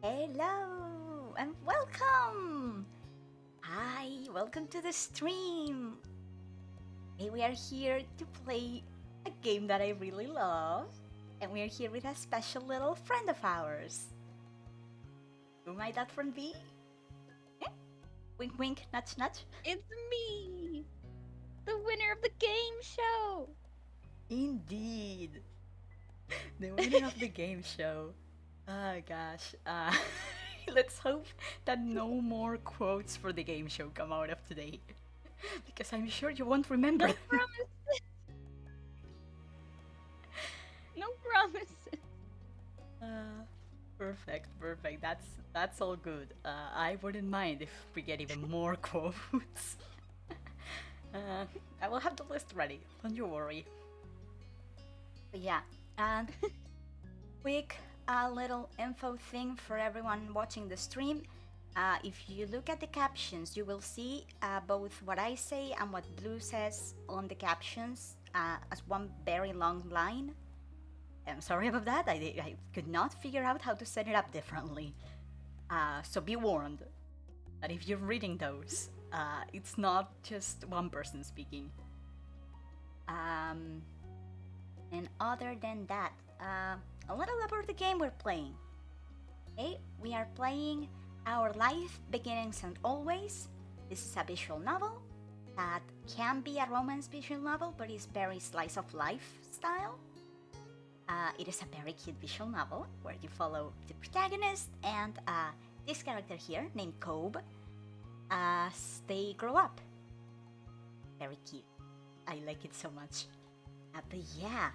Hello and welcome! Hi, welcome to the stream! Today we are here to play a game that I really love, and we are here with a special little friend of ours. Who might that friend be? Eh? Wink wink, nudge nudge. It's me! The winner of the game show! Indeed! The winner of the game show. Oh gosh. Let's hope that no more quotes for the game show come out of today. Because I'm sure you won't remember. No promises! No promises! Perfect. That's all good. I wouldn't mind if we get even more quotes. I will have the list ready. Don't you worry. But yeah, and quick little info thing for everyone watching the stream. If you look at the captions, you will see both what I say and what Blue says on the captions as one very long line. I'm sorry about that. I could not figure out how to set it up differently. So be warned that if you're reading those, it's not just one person speaking. And other than that, a little about the game we're playing. Okay, we are playing Our Life Beginnings and Always. This is a visual novel that can be a romance visual novel, but is very slice of life style. It is a very cute visual novel where you follow the protagonist and this character here named Kobe as they grow up. Very cute. I like it so much. But yeah,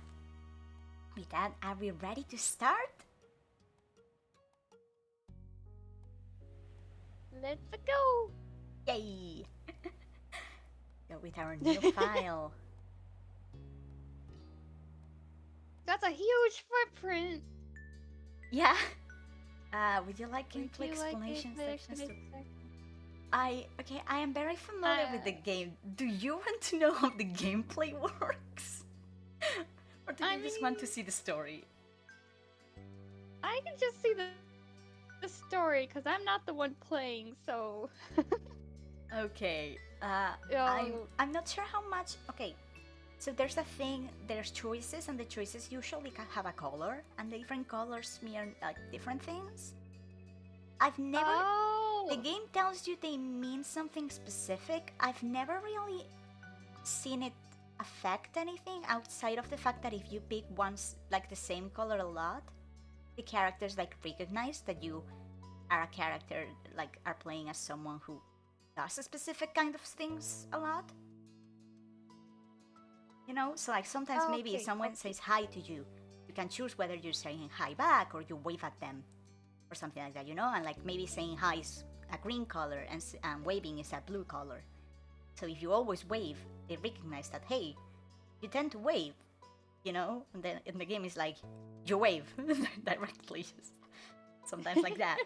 with that, are we ready to start? Let's go. Yay! Go with our new file. That's a huge footprint. Yeah. Would you like Would gameplay you like explanation gameplay sections? explanation? I am very familiar with the game. Do you want to know how the gameplay works? Or do you just want to see the story? I can just see the story because I'm not the one playing, so. Okay. Oh. I'm not sure how much. Okay. So there's a thing. There's choices, and the choices usually have a color, and the different colors mean like different things. I've never. Oh. The game tells you they mean something specific. I've never really seen it affect anything outside of the fact that if you pick ones like the same color a lot, the characters like recognize that you are a character, like are playing as someone who does a specific kind of things a lot. You know, so like sometimes maybe if someone says hi to you, you can choose whether you're saying hi back or you wave at them or something like that, you know? And like maybe saying hi is a green color and waving is a blue color. So if you always wave, they recognize that, hey, you tend to wave, you know? And then in the game it's like, you wave directly. Sometimes like that.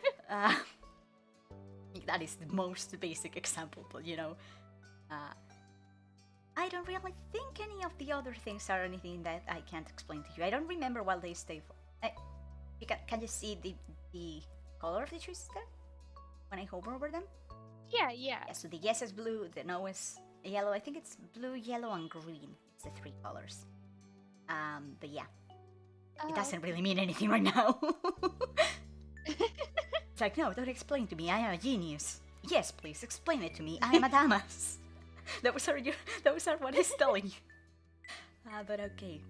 That is the most basic example, but you know. I don't really think any of the other things are anything that I can't explain to you. I don't remember what they stay for. Can you see the color of the choices there? When I hover over them? Yeah. So the yes is blue, the no is yellow. I think it's blue, yellow, and green. It's the three colors. But yeah. It doesn't really mean anything right now. It's like, no, don't explain to me. I am a genius. Yes, please, explain it to me. I am a damas. Those are what he's telling you. But okay.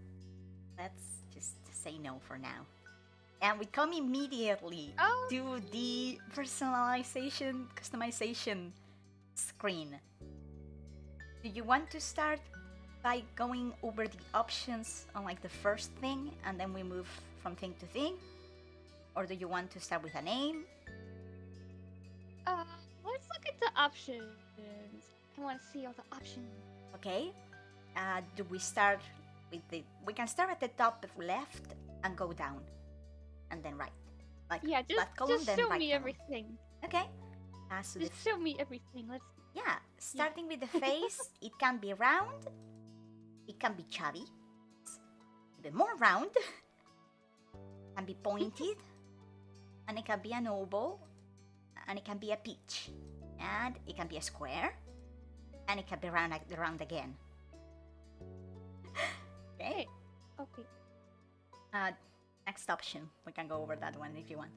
Let's just say no for now. And we come immediately to the personalization, customization screen. Do you want to start by going over the options on like the first thing and then we move from thing to thing? Or do you want to start with a name? Let's look at the options. I want to see all the options. Okay. Do we start with we can start at the top left and go down. And then right. Like left column, just then show right me column. everything. Okay. So just show me everything. Let's. Yeah, starting with the face, it can be round, it can be chubby, a bit more round, can be pointed, and it can be an oval, and it can be a peach, and it can be a square, and it can be round again. Okay. Okay. Next option, we can go over that one if you want.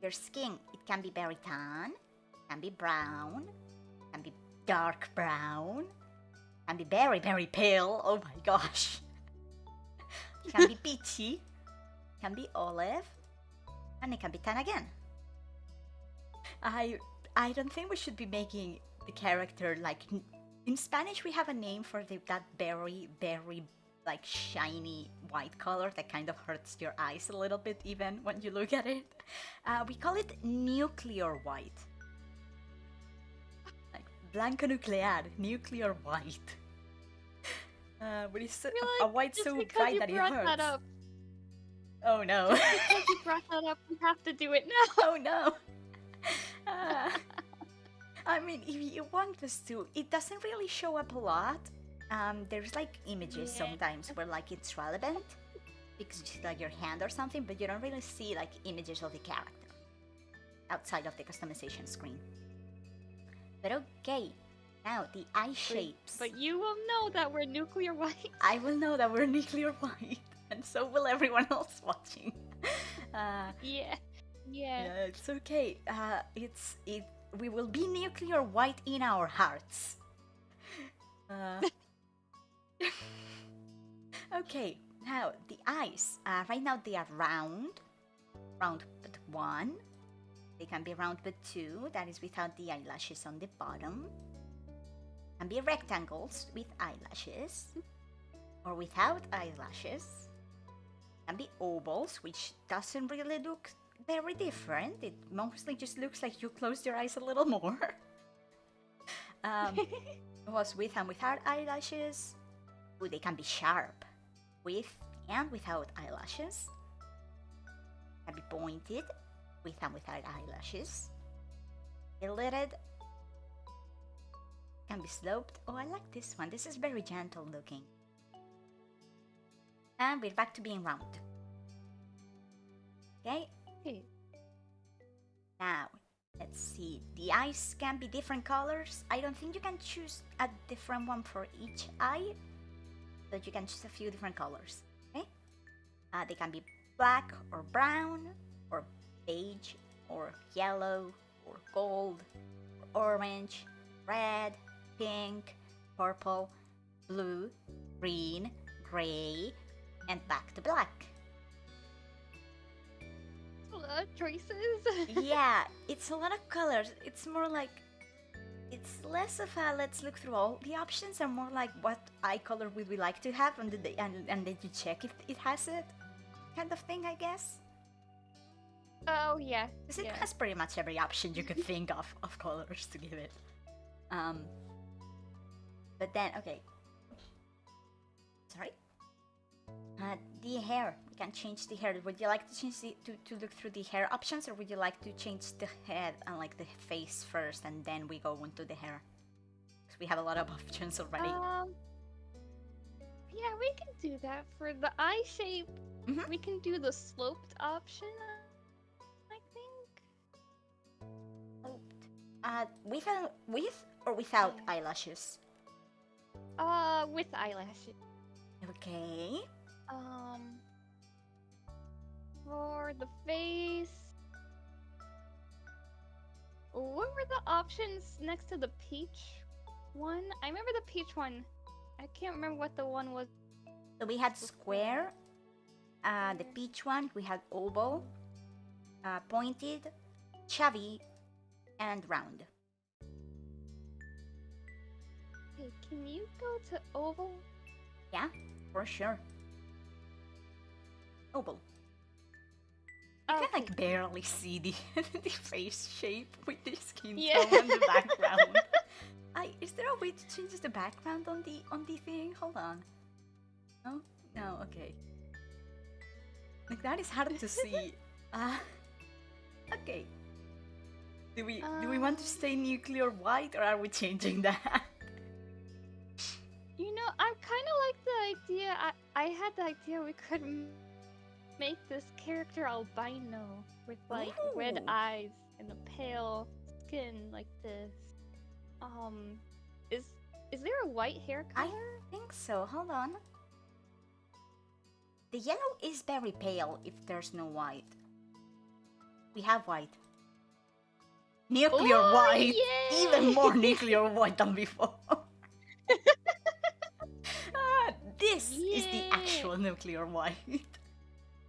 Your skin, it can be very tan, can be brown, can be dark brown, can be very, very pale. Oh my gosh. Can be peachy, can be olive, and it can be tan again. I don't think we should be making the character like in Spanish. We have a name for that very, very like shiny white color that kind of hurts your eyes a little bit even when you look at it. We call it nuclear white. Like blanco nuclear, nuclear white. But it's a white so bright that it hurts. That up. Oh no. Just because you brought that up, we have to do it now. Oh no. I mean, if you want us to, it doesn't really show up a lot. There's like images sometimes where like it's relevant because you see like your hand or something, but you don't really see like images of the character outside of the customization screen. But okay, now the eye shapes. But you will know that we're nuclear white. I will know that we're nuclear white, and so will everyone else watching. Yeah, it's okay. We will be nuclear white in our hearts. Okay, now the eyes. Right now they are round but one. They can be round but two, that is without the eyelashes on the bottom. Can be rectangles with eyelashes or without eyelashes. Can be ovals, which doesn't really look very different. It mostly just looks like you closed your eyes a little more. It was with and without eyelashes. Ooh, they can be sharp, with and without eyelashes. Can be pointed, with and without eyelashes. Illiterate. Can be sloped. Oh, I like this one. This is very gentle looking. And we're back to being round. Okay? Okay. Now, let's see. The eyes can be different colors. I don't think you can choose a different one for each eye, but you can choose a few different colors. Okay? They can be black or brown, or beige, or yellow, or gold, or orange, red, pink, purple, blue, green, gray, and back to black. A lot of choices. Yeah, it's a lot of colors. It's more like, it's less of a let's look through all the options and more like what eye color would we like to have, and then you check if it has it, kind of thing, I guess. Oh yeah. Because it Yeah. has pretty much every option you could think of colors to give it. But then, okay. Sorry. The hair. We can change the hair. Would you like to change to look through the hair options, or would you like to change the head and like the face first, and then we go into the hair? Because we have a lot of options already. Yeah, we can do that. For the eye shape, Mhm. we can do the sloped option, I think. With or without eyelashes? With eyelashes. Okay. For the face, what were the options next to the peach one? I remember the peach one. I can't remember what the one was. So we had square, the peach one, we had oval, pointed, chubby, and round. Hey, can you go to oval? Yeah, for sure. Oval. You can like barely see the the face shape with the skin tone and the background. Is there a way to change the background on the thing? Hold on. No, okay. Like that is hard to see. Okay. Do we want to stay nuclear white, or are we changing that? You know, I kind of like the idea. I had the idea we could make this character albino with like red Ooh. eyes and a pale skin like this. Is there a white hair color? I think so. Hold on. The yellow is very pale if there's no white. We have white. Nuclear white! Yay! Even more nuclear white than before. This is the actual nuclear white.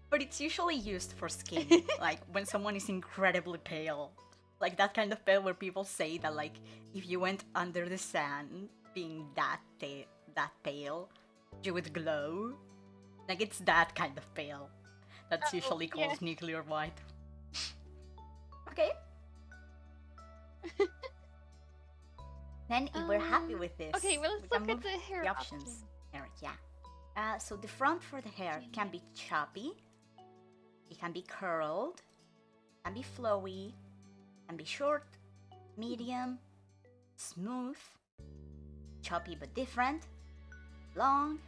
But it's usually used for skin. Like when someone is incredibly pale. Like that kind of pale where people say that like if you went under the sun being that pale, you would glow. Like it's that kind of pale. That's usually called nuclear white. Okay. Then if we're happy with this, okay, well, let's we can look at move the hair options. Hair, yeah. So the front for the hair can be choppy, it can be curled, can be flowy, can be short, medium, smooth, choppy but different, long,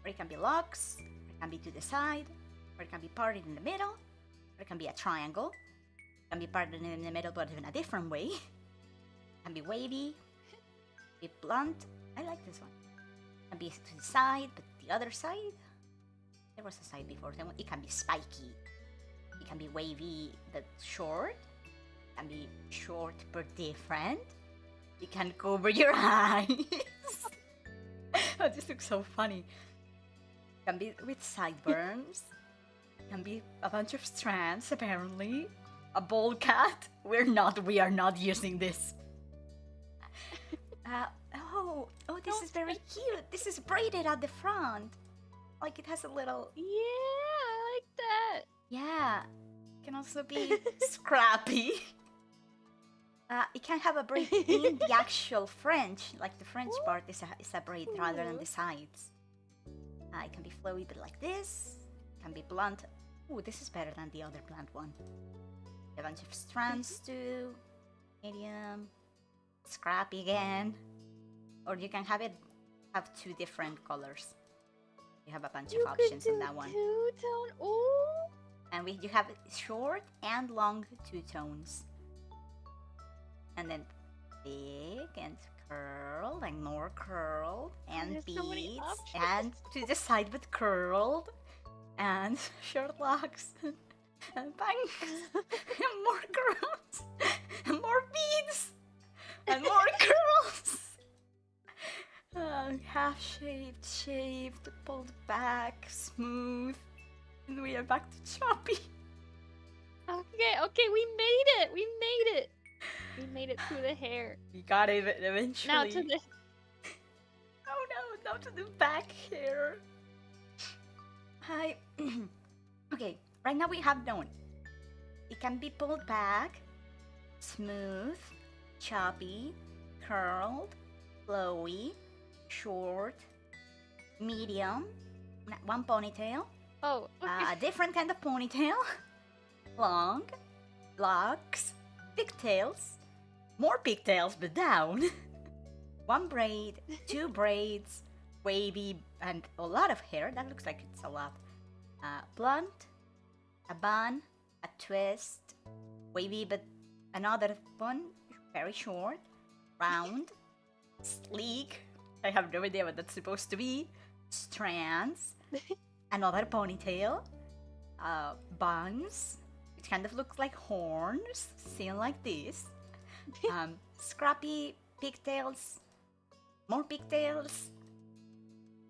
or it can be locks, or it can be to the side, or it can be parted in the middle, or it can be a triangle, it can be parted in the middle but in a different way. It can be wavy, be blunt. I like this one. It can be to the side, but the other side. There was a side before. It can be spiky. It can be wavy but short. It can be short but different. It can cover your eyes. Oh, this looks so funny. It can be with sideburns. It can be a bunch of strands, apparently. a bald cat. We are not using this. Oh, this is very cute. This is braided at the front. Like it has a little. Yeah, I like that. Yeah. It can also be scrappy. It can have a braid in the actual French. Like the French part is a braid rather than the sides. It can be flowy, but like this. It can be blunt. Ooh, this is better than the other blunt one. A bunch of strands too. Medium. Scrappy again. Or you can have two different colors. You have a bunch of options on that one. Two-tone. Ooh. And you have short and long two-tones. And then big and curled and more curled and There's so many beads options. and to the side but curled and short locks and bangs and more curls and more beads and more curls. Half shaved, shaved, pulled back, smooth, and we are back to choppy. Okay, we made it. We made it through the hair. We got it eventually. Now to the. Oh no, now to the back hair. Hi. Okay, right now we have done. It can be pulled back, smooth, choppy, curled, flowy, short, medium, one ponytail, Oh. Okay. a different kind of ponytail, long, locks, pigtails, more pigtails but down, one braid, two braids, wavy, and a lot of hair. That looks like it's a lot. Blunt, a bun, a twist, wavy but another one, very short, round, sleek. I have no idea what that's supposed to be. Strands, another ponytail, buns, which kind of looks like horns, seen like this. Scrappy pigtails, more pigtails,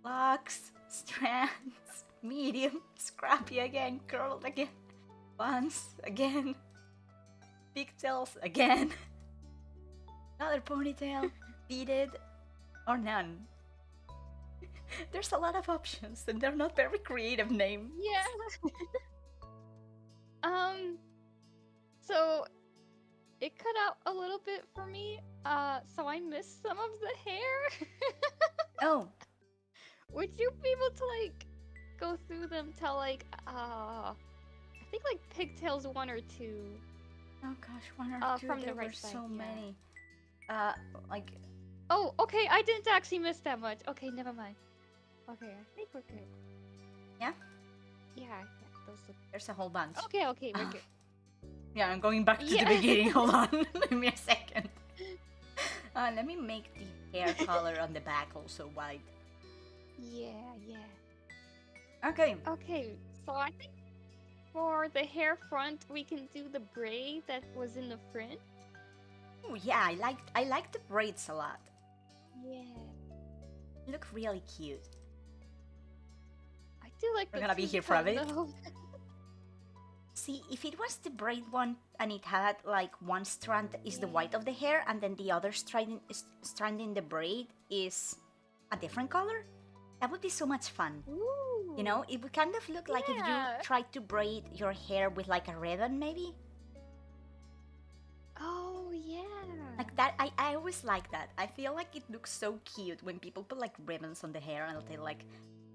locks, strands, medium, scrappy again, curled again, buns again, pigtails again, another ponytail, beaded, or none. There's a lot of options, and they're not very creative names. Yeah. So it cut out a little bit for me. So I missed some of the hair. Oh, Would you be able to like go through them till like I think like pigtails 1 or 2. oh gosh, one or two. From the There were right side, so yeah. many. Like Oh, okay, I didn't actually miss that much. Okay, never mind. Okay, I think we're good. Yeah? Yeah, those look... there's a whole bunch. Okay, we're good. Yeah, I'm going back to the Yeah. beginning. Hold on, give me a second. Let me make the hair color on the back also white. Yeah. Okay. Okay, so I think for the hair front, we can do the braid that was in the front. Oh yeah, I like the braids a lot. Yeah. Look really cute. I do like We're the gonna be here for a two-tone, bit. though. See, if it was the braid one and it had like one strand is the white of the hair and then the other strand in the braid is a different color, that would be so much fun. Ooh. You know, it would kind of look like if you Yeah. tried to braid your hair with like a ribbon maybe. Oh, yeah. Like that, I always like that. I feel like it looks so cute when people put like ribbons on the hair and they like,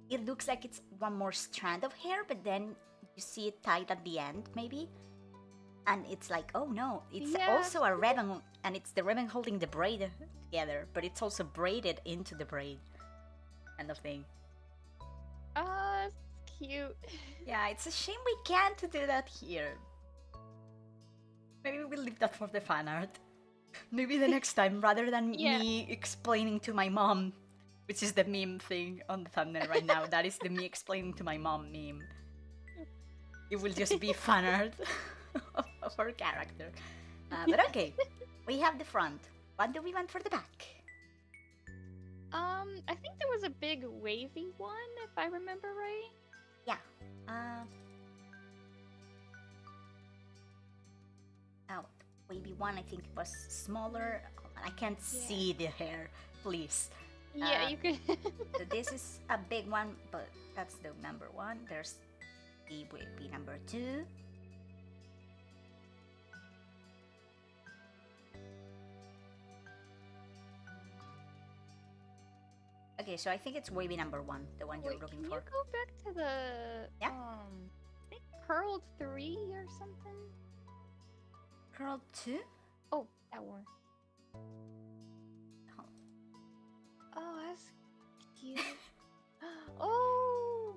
it looks like it's one more strand of hair, but then you see it tied at the end maybe. And it's like, oh no, it's Yeah. also a ribbon and it's the ribbon holding the braid together, but it's also braided into the braid kind of thing. It's cute. Yeah, it's a shame we can't do that here. Maybe we'll leave that for the fan art. Maybe the next time, rather than Yeah. me explaining to my mom, which is the meme thing on the thumbnail right now. That is the me explaining to my mom meme. It will just be fan art of our character. But okay, we have the front. What do we want for the back? I think there was a big wavy one, if I remember right. Yeah. Oh, Wavy one, I think it was smaller. I can't see the hair, please. Yeah, you could. So this is a big one, but that's the number one. There's the Wavy number two. Okay, so I think it's Wavy number one, the one you're looking Can for. you go back to the Yeah. I think curled 3 or something? Curl 2? Oh, that one. Oh. Oh, that's cute. Oh!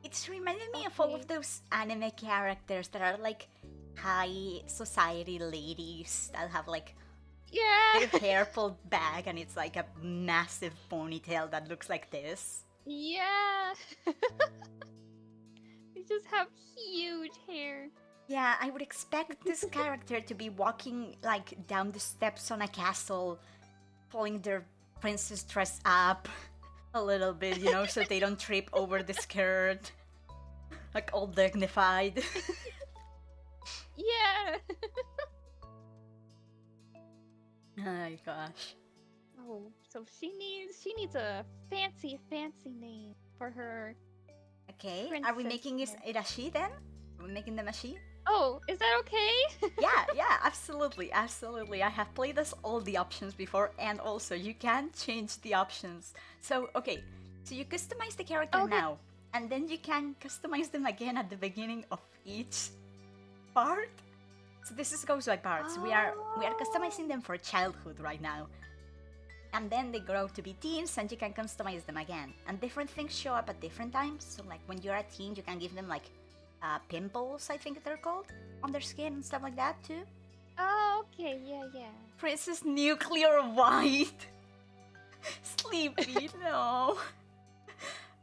It's reminded me of all of those anime characters that are like high society ladies that have like Yeah! their hair pulled back and it's like a massive ponytail that looks like this. Yeah! They just have huge hair. Yeah, I would expect this character to be walking like down the steps on a castle, pulling their princess dress up a little bit, you know, so they don't trip over the skirt. Like all dignified. Yeah! Oh my gosh. Oh, so she needs a fancy name for her. Okay, are we making it a she then? Are we making them a she? Oh, is that okay? Yeah, absolutely. I have played as all the options before, and also you can change the options. So, okay, so you customize the character now, and then you can customize them again at the beginning of each part. So goes by parts. We are customizing them for childhood right now. And then they grow to be teens and you can customize them again. And different things show up at different times. So like when you're a teen, you can give them like pimples, I think they're called, on their skin and stuff like that too. Oh, okay, yeah. Princess Nuclear White. Sleepy, no.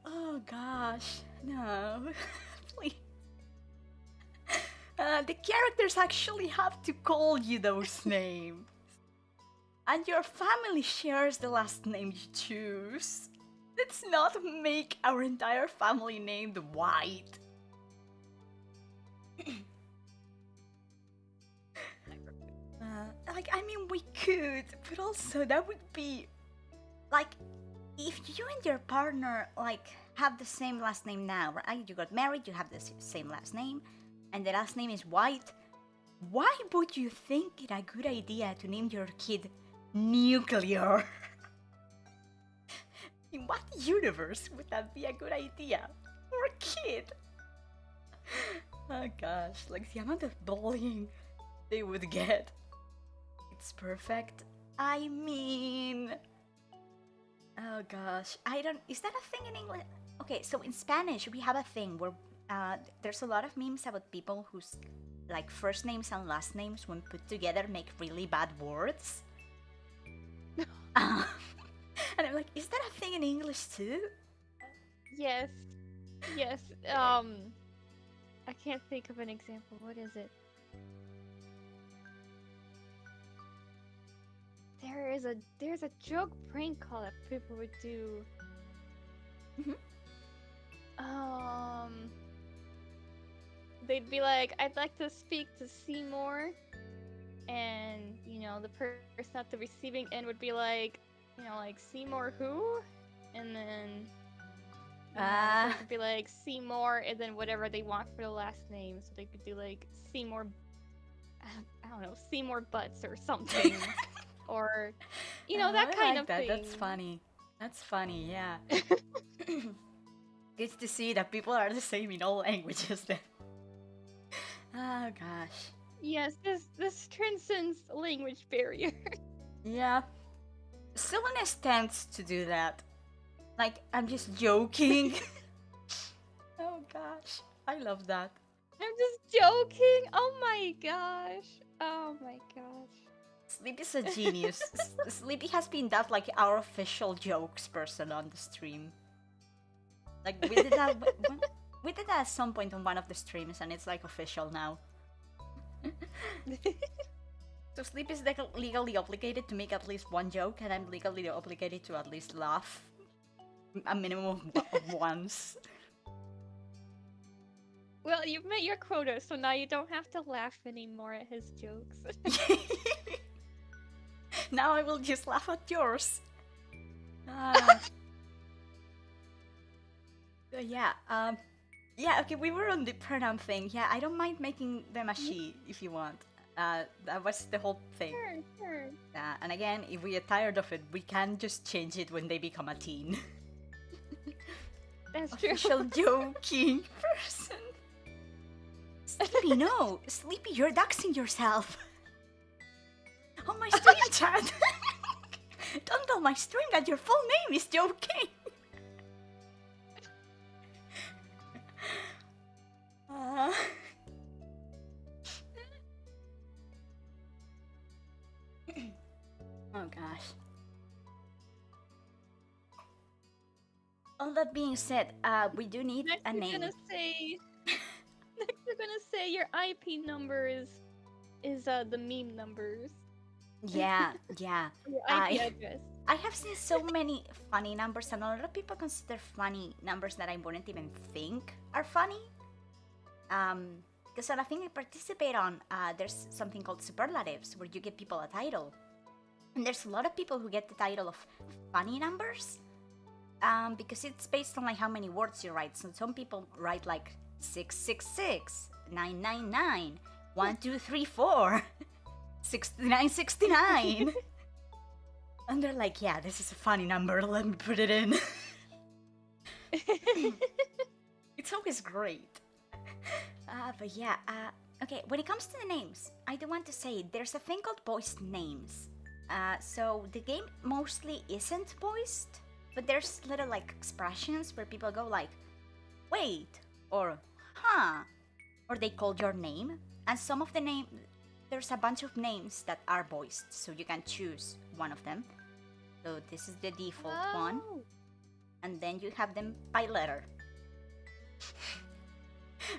Oh gosh, no. Please. The characters actually have to call you those names. And your family shares the last name you choose. Let's not make our entire family named White. We could, but also that would be like if you and your partner like have the same last name now, right? You got married, you have the same last name, and the last name is White. Why would you think it a good idea to name your kid Nuclear? In what universe would that be a good idea for a kid? Oh gosh, like the amount of bullying they would get. It's perfect. I mean, oh gosh, is that a thing in English? Okay, so in Spanish we have a thing where there's a lot of memes about people whose like first names and last names when put together make really bad words. And I'm like, is that a thing in English too? Yes. I can't think of an example. What is it? There's a joke prank call that people would do. They'd be like, I'd like to speak to Seymour, and the person at the receiving end would be like, like Seymour who? And then the person would be like Seymour, and then whatever they want for the last name. So they could do like Seymour, I don't know, Seymour Butts or something, or that kind of thing. That's funny. Yeah. It's to see that people are the same in all languages then. Oh gosh. Yes, this transcends language barrier. Yeah. Silliness tends to do that. Like, I'm just joking. Oh gosh. I love that. I'm just joking. Oh my gosh. Sleepy's a genius. Sleepy has been that like our official jokes person on the stream. Like we did that we did that at some point on one of the streams and it's like official now. So Sleep is legally obligated to make at least one joke and I'm legally obligated to at least laugh a minimum of once. Well, you've met your quota, so now you don't have to laugh anymore at his jokes. Now I will just laugh at yours. Uh, yeah. Yeah. Okay. We were on the pronoun thing. Yeah. I don't mind making them a she if you want. That was the whole thing. Sure. And again, if we get tired of it, we can just change it when they become a teen. That's true. Official joking person. Sleepy, no. Sleepy, you're doxing yourself. On my stream chat. Don't tell my stream that your full name is joking. Oh gosh. All that being said, we do need Next a you're name. gonna say. Next you're gonna say your IP number is the meme numbers. Yeah. Your IP address. I have seen so many funny numbers, and a lot of people consider funny numbers that I wouldn't even think are funny. Because on a thing I participate on, there's something called superlatives, where you give people a title. And there's a lot of people who get the title of funny numbers, because it's based on like how many words you write. So some people write like 666, 999, 1234, 6969. And they're like, yeah, this is a funny number, let me put it in. It's always great. But yeah, okay, when it comes to the names, I do want to say there's a thing called voiced names. So the game mostly isn't voiced, but there's little like expressions where people go like, wait, or huh, or they call your name. And some of the name, there's a bunch of names that are voiced, so you can choose one of them. So this is the default one, and then you have them by letter.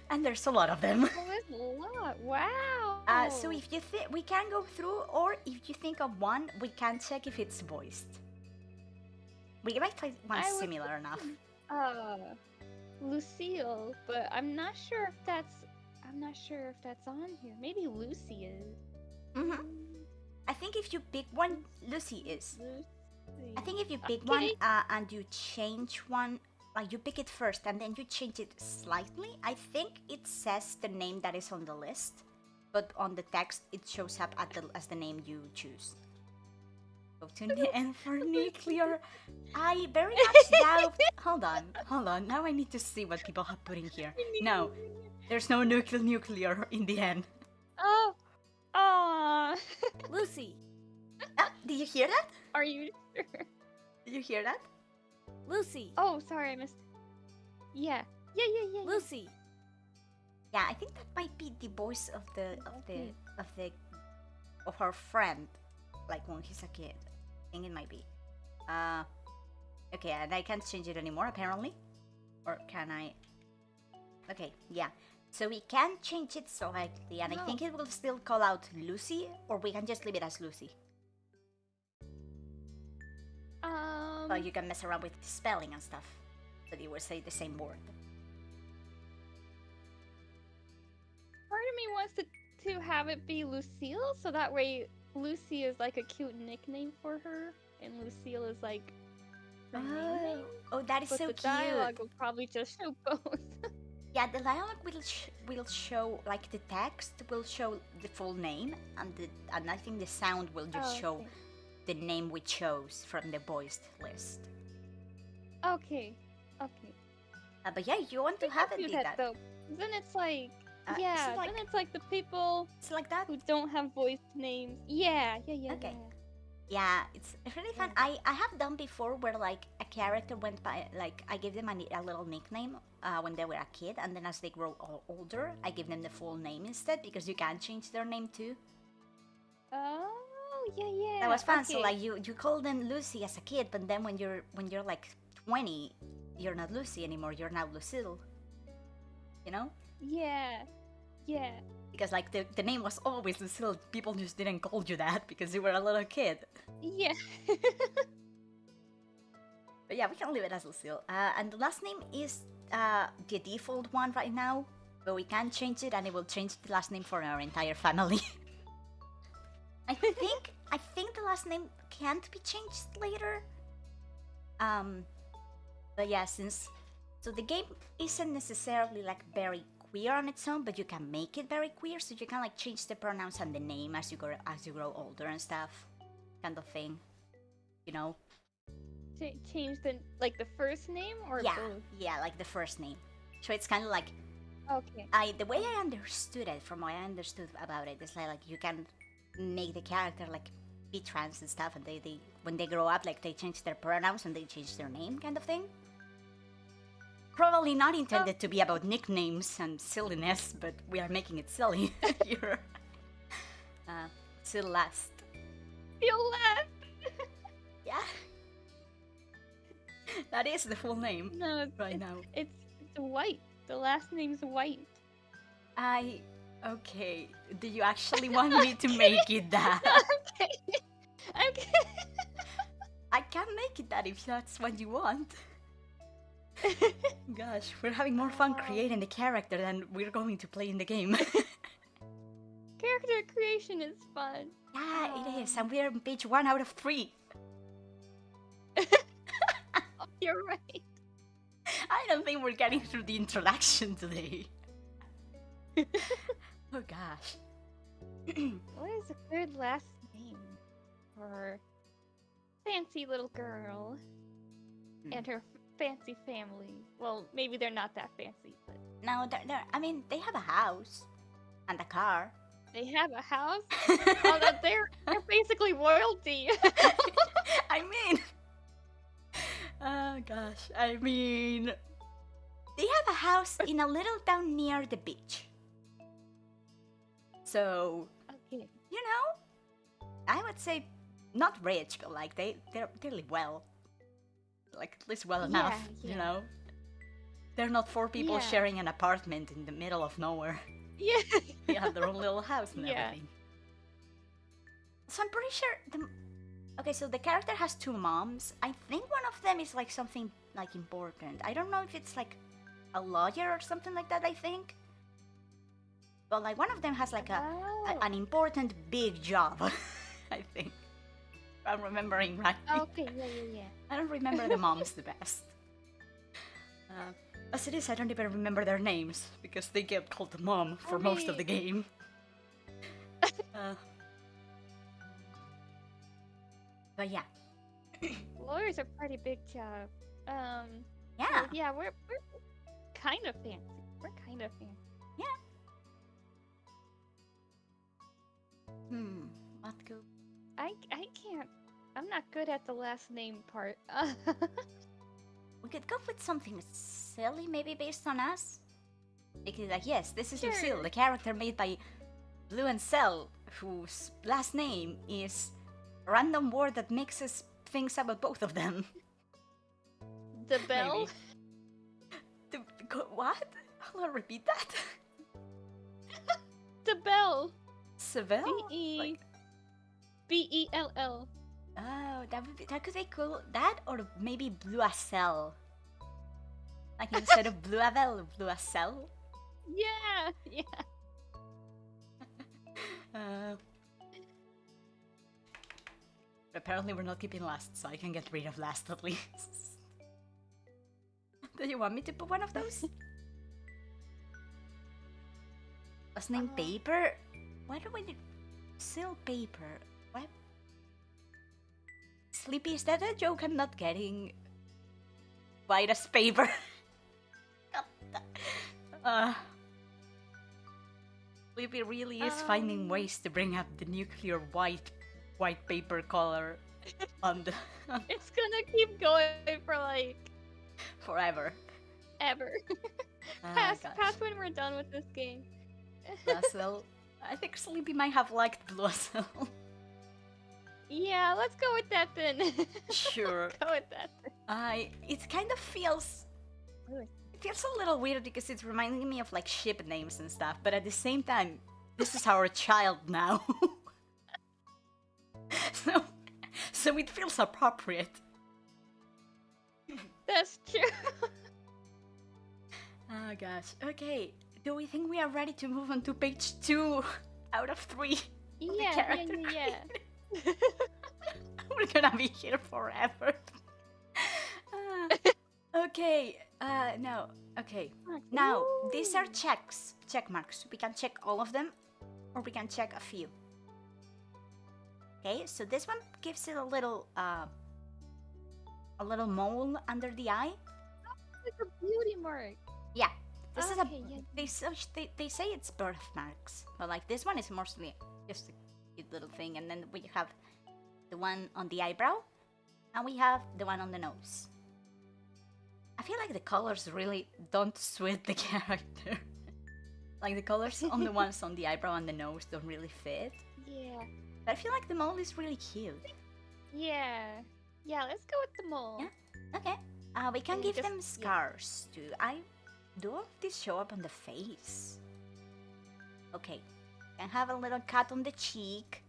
And there's a lot of them. Oh, there's a lot. Wow. So if you think we can go through, or if you think of one, we can check if it's voiced. We might find one similar enough. Lucille, but I'm not sure if that's on here. Maybe Lucy is. Mm-hmm. I think if you pick one, Lucy is. Lucy. I think if you pick one and you change one, like you pick it first and then you change it slightly, I think it says the name that is on the list, but on the text it shows up as the name you choose. Go to the end for nuclear. I very much doubt. Hold on. Now I need to see what people have put in here. No, there's no nuclear in the end. Oh. Aww. Lucy. Did you hear that? Are you sure? Did you hear that? Lucy. Oh, sorry, I missed. Yeah. Lucy. Yeah, I think that might be the voice of her friend, like when he's a kid. I think it might be. Okay, and I can't change it anymore apparently, or can I? Okay, yeah. So we can change it slightly, and I think it will still call out Lucy, or we can just leave it as Lucy. So you can mess around with the spelling and stuff, but you will say the same word. Part of me wants to have it be Lucille, so that way Lucy is like a cute nickname for her, and Lucille is like her name. Oh, that is but so the cute. dialogue will probably just show both. Yeah, the dialogue will show, like the text will show the full name, and I think the sound will just show the name we chose from the voiced list. Okay. But yeah, you want to have it be that. Though. Then it's like, then it's like the people it's like that who don't have voiced names. Yeah. Okay. Yeah, it's really fun. I have done before where like a character went by, like I gave them a little nickname when they were a kid, and then as they grow older, I give them the full name instead, because you can change their name too. Oh, yeah. That was fun. Okay. So like you call them Lucy as a kid, but then when you're like 20, you're not Lucy anymore. You're now Lucille. You know? Yeah. Because like the name was always Lucille. People just didn't call you that because you were a little kid. Yeah. But yeah, we can leave it as Lucille. And the last name is the default one right now. but we can change it, and it will change the last name for our entire family. I think the last name can't be changed later. But yeah, so the game isn't necessarily like very queer on its own, but you can make it very queer. So you can like change the pronouns and the name as you grow older and stuff, kind of thing. You know? Change the first name or Yeah, both? yeah, like the first name. So it's kind of like Okay. the way I understood it, from what I understood about it, is like you can make the character like be trans and stuff, and they when they grow up, like they change their pronouns and they change their name, kind of thing. Probably not intended to be about nicknames and silliness, but we are making it silly here. Celeste. Celeste. Yeah. That is the full name. No, right now. It's White. The last name's White. Okay. Do you actually want me to make it that? Okay. I can make it that if that's what you want. Gosh, we're having more fun creating the character than we're going to play in the game. Character creation is fun. Yeah, it is, and we're on page 1 out of 3. You're right. I don't think we're getting through the introduction today. Oh gosh. What is a good last name for fancy little girl and her fancy family? Well, maybe they're not that fancy, but No, I mean, they have a house and a car. they have a house. Oh, that they're basically royalty. I mean, oh gosh, I mean, they have a house in a little town near the beach. So, Okay. you know, I would say not rich, but like they live well, like at least well enough, Yeah. you know. They're not 4 people Yeah. sharing an apartment in the middle of nowhere. Yeah. They have their own little house and Yeah. everything. So I'm pretty sure okay, so the character has 2 moms. I think one of them is like something like important. I don't know if it's like a lawyer or something like that, I think. But like one of them has like an important big job, I think. If I'm remembering right. Okay, yeah. I don't remember the moms the best. As it is, I don't even remember their names because they get called the mom for most of the game. But yeah. Lawyers are pretty big job. Yeah. Yeah, we're kind of fancy. We're kind of fancy. Yeah. What go? I can't. I'm not good at the last name part. We could go with something silly, maybe based on us. Because, like, yes, this is Sure. Lucille, the character made by Blue and Cell, whose last name is a random word that mixes things about both of them. The Bell? What? I'll repeat that. The Bell. Seville? B-E-L-L. Oh, that could be cool. That or maybe Blue Acel. Like instead of Blue Avel, Blue Acel. Yeah. Apparently we're not keeping last, so I can get rid of last at least. Do you want me to put one of those? Last name Paper? Why do we do Seal Paper? What? Sleepy, is that a joke I'm not getting? White as paper. Sleepy really is finding ways to bring up the nuclear white paper color on the It's gonna keep going for like forever. ever. Past when we're done with this game. Blosel. I think Sleepy might have liked Blosel. Yeah, let's go with that then. Sure. Go with that then. It kind of feels... It feels a little weird because it's reminding me of like ship names and stuff, but at the same time, this is our child now. So it feels appropriate. That's true. Oh gosh. Okay. do we think we are ready to move on to page 2 out of 3 of the Yeah, character yeah. creator? We're gonna be here forever. Okay, no, okay. Now, these are check marks. We can check all of them, or we can check a few. Okay, so this one gives it a little mole under the eye. Like a beauty mark. Yeah, this is a. Okay, yeah. They say it's birthmarks, but like this one is mostly just a cute little thing, and then we have the one on the eyebrow, and we have the one on the nose. I feel like the colors really don't suit the character. Like the colors on the ones on the eyebrow and the nose don't really fit. Yeah. But I feel like the mole is really cute. Yeah. Yeah, let's go with the mole. Yeah. Okay. We can give them scars too. Do all of these show up on the face? Okay. Can have a little cut on the cheek.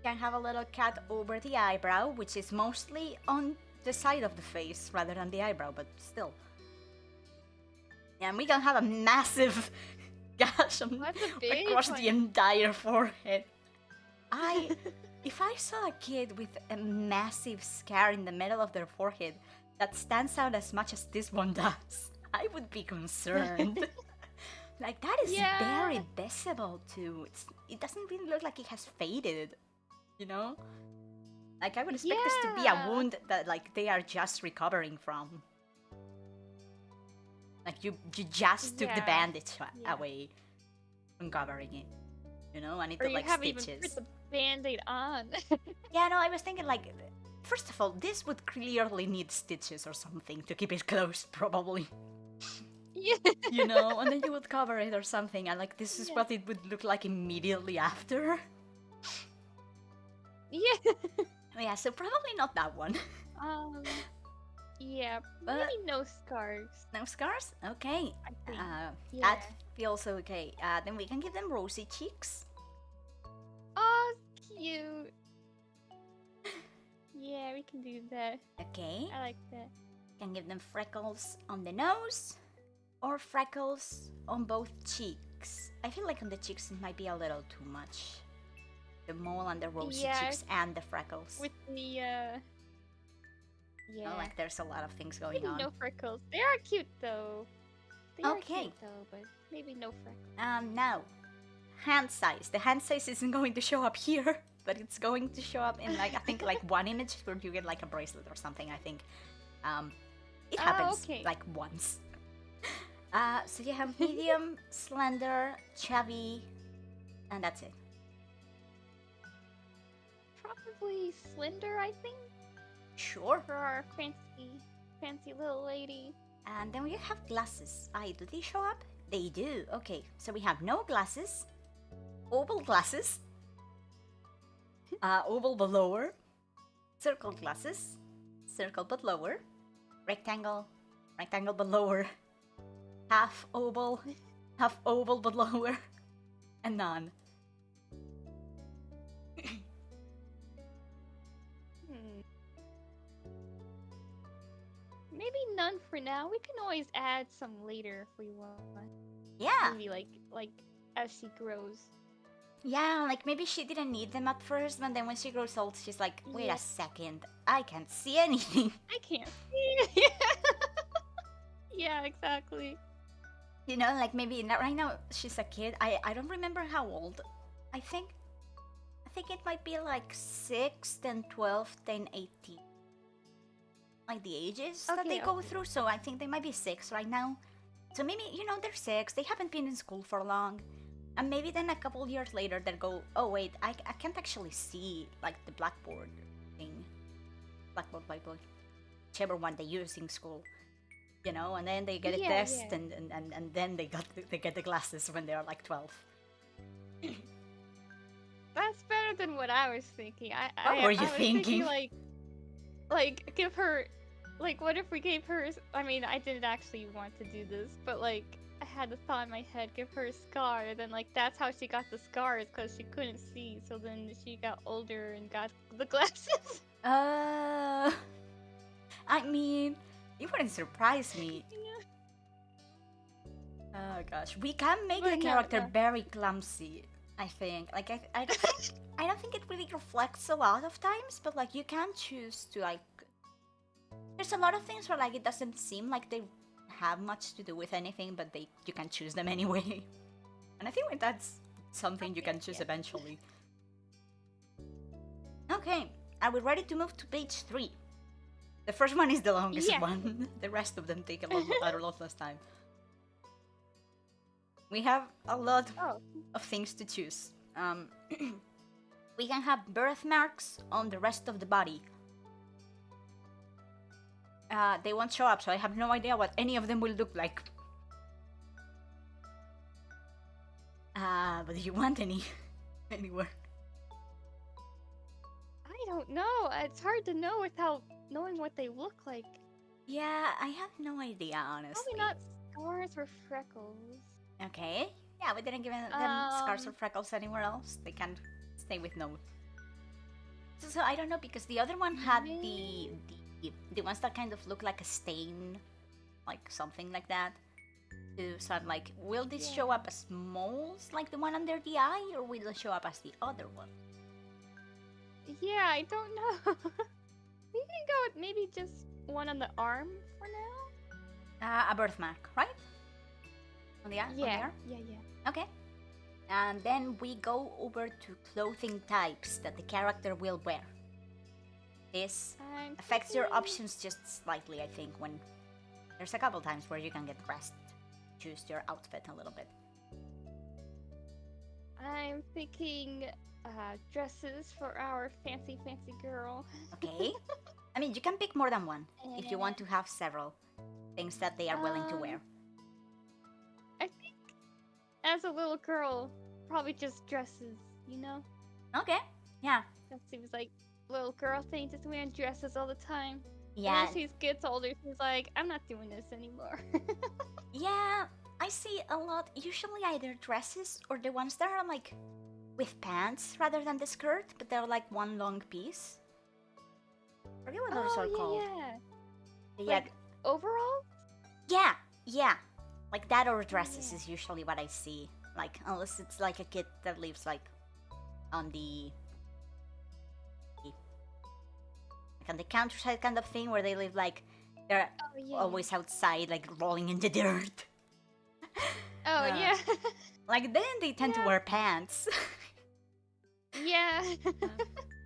Can have a little cut over the eyebrow, which is mostly on the side of the face rather than the eyebrow, but still. And we can have a massive gash across the entire forehead. If I saw a kid with a massive scar in the middle of their forehead that stands out as much as this one does, I would be concerned. Like, that is very visible too. It doesn't really look like it has faded, you know? Like, I would expect this to be a wound that, like, they are just recovering from. Like, you just took the bandage away from covering it. You know, I need to, like, haven't stitches. Even put the band-aid on. Yeah, no, I was thinking, like, first of all, this would clearly need stitches or something to keep it closed, probably. Yeah. You know, and then you would cover it or something, and, like, this is what it would look like immediately after. Yeah. Yeah, so probably not that one. Yeah, maybe no scars. No scars? Okay. I think. That feels okay. Then we can give them rosy cheeks. Oh, cute. Yeah, we can do that. Okay. I like that. Can give them freckles on the nose or freckles on both cheeks. I feel like on the cheeks it might be a little too much. The mole and the rosy cheeks and the freckles. With the Oh, like there's a lot of things going on. No freckles. They are cute though. They are cute though, but maybe no freckles. Now, hand size. The hand size isn't going to show up here, but it's going to show up in, like, I think, like, one image where you get, like, a bracelet or something, I think. It happens, like, once. So you have medium, slender, chubby, and that's it. Probably slender, I think. Sure. For our fancy little lady. And then we have glasses. Do they show up? They do. Okay, so we have no glasses, oval glasses, oval but lower, circle glasses, circle but lower, rectangle, rectangle but lower, half oval but lower, and none. Maybe none for now. We can always add some later if we want. Yeah. Maybe like as she grows. Yeah, like maybe she didn't need them at first, but then when she grows old, she's like, wait a second, I can't see anything. I can't see. Yeah, exactly. You know, like maybe right now she's a kid. I don't remember how old. I think it might be like 6, then 12, then 18. Like the ages that they go through. So I think they might be 6 right now. So maybe, you know, they're 6. They haven't been in school for long. And maybe then a couple years later they'll go, oh wait, I can't actually see, like, the blackboard thing. Blackboard, whiteboard. Whichever one they use in school. You know, and then they get a test and then they get the glasses when they are like 12. That's better than what I was thinking. What were you thinking? Like give her, like, what if we gave her? I mean, I didn't actually want to do this, but like I had the thought in my head, give her a scar. Then like that's how she got the scars, because she couldn't see. So then she got older and got the glasses. I mean, it wouldn't surprise me. Oh gosh, we can make the But no, character no. very clumsy. I think. Like I don't think I don't think it really reflects a lot of times, but like you can choose to like. There's a lot of things where like it doesn't seem like they have much to do with anything, but you can choose them anyway. And I think like, that's something you can choose Yeah. eventually. Okay, are we ready to move to page 3? The first one is the longest Yeah. one. The rest of them take a lot less time. We have a lot Oh. of things to choose. We can have birthmarks on the rest of the body. They won't show up, so I have no idea what any of them will look like. But do you want any? Anywhere? I don't know. It's hard to know without knowing what they look like. Yeah, I have no idea, honestly. Probably not scars or freckles. Okay. Yeah, we didn't give them scars or freckles anywhere else. They can stay with no. So I don't know because the other one had the ones that kind of look like a stain, like something like that. So I'm like, will this show up as moles like the one under the eye, or will it show up as the other one? Yeah, I don't know. We can go with maybe just one on the arm for now. A birthmark, right? On the arm? Yeah. Okay. And then we go over to clothing types that the character will wear. This affects your options just slightly, I think, when there's a couple times where you can get dressed. Choose your outfit a little bit. I'm thinking dresses for our fancy girl. Okay. I mean, you can pick more than one if you want to have several things that they are willing to wear. I think as a little girl, probably just dresses, you know? Okay. Yeah. That seems like little girl thing, just wearing dresses all the time. Yeah. And as he gets older, he's like, I'm not doing this anymore. Yeah, I see a lot, usually either dresses or the ones that are like with pants rather than the skirt, but they're like one long piece. I forget what those are called. Yeah. Yeah. Like overall? Yeah. Like that or dresses is usually what I see. Like, unless it's like a kid that lives like on the countryside kind of thing where they live like they're always outside like rolling in the dirt. Yeah. Like then they tend to wear pants. Yeah.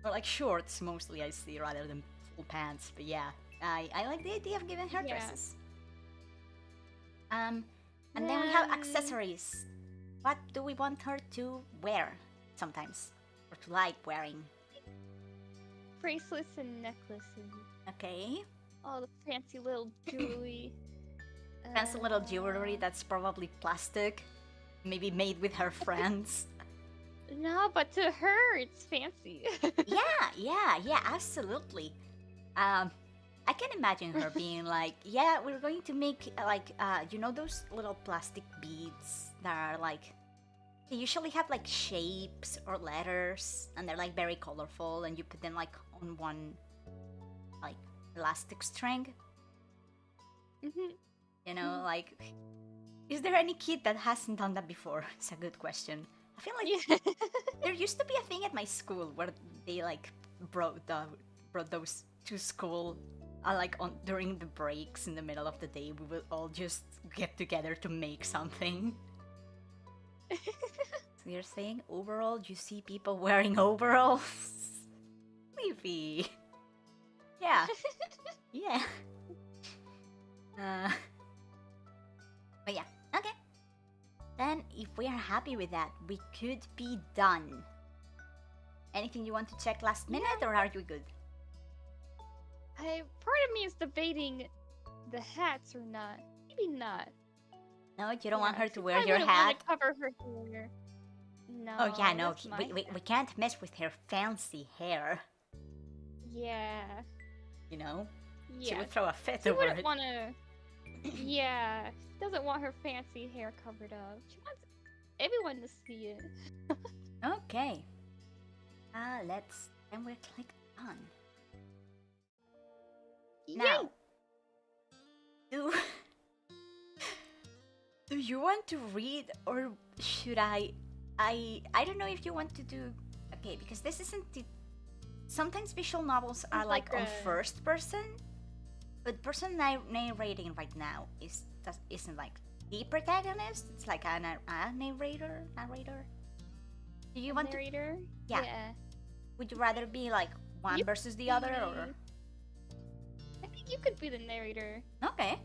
Or like shorts mostly I see rather than full pants. But yeah, I like the idea of giving her dresses. And then we have accessories. What do we want her to wear sometimes? Or to like wearing? Bracelets and necklaces. Okay. All the fancy little jewelry. Fancy little jewelry that's probably plastic. Maybe made with her friends. No, but to her, it's fancy. Yeah, absolutely. I can imagine her being like, yeah, we're going to make like, you know those little plastic beads that are like, they usually have like shapes or letters, and they're like very colorful, and you put them like on one like elastic string. You know, like, is there any kid that hasn't done that before? It's a good question. I feel like there used to be a thing at my school where they like brought those to school. Like during the breaks in the middle of the day, we would all just get together to make something. So you're saying overall you see people wearing overalls? Maybe. Yeah. Yeah. But yeah, okay. Then if we are happy with that, we could be done. Anything you want to check last minute, or are you good? Part of me is debating the hats or not. Maybe not. No, you don't want her to wear I your wouldn't hat? want to cover her hair. No. Oh yeah, no, that's my we can't mess with her fancy hair. Yeah. You know? Yeah. She would throw a fit She over wouldn't it. want to. Yeah. She doesn't want her fancy hair covered up. She wants everyone to see it. Okay. Then we'll click on. Now, Do you want to read or should I? I don't know if you want to do. Okay, because this isn't. Sometimes visual novels are It's like like on a first person, but person narrating right now isn't like the protagonist. It's like a narrator. Narrator. Do you want to? narrator. Yeah. Yeah. Would you rather be like one You versus the other, or? be. I think you could be the narrator. Okay.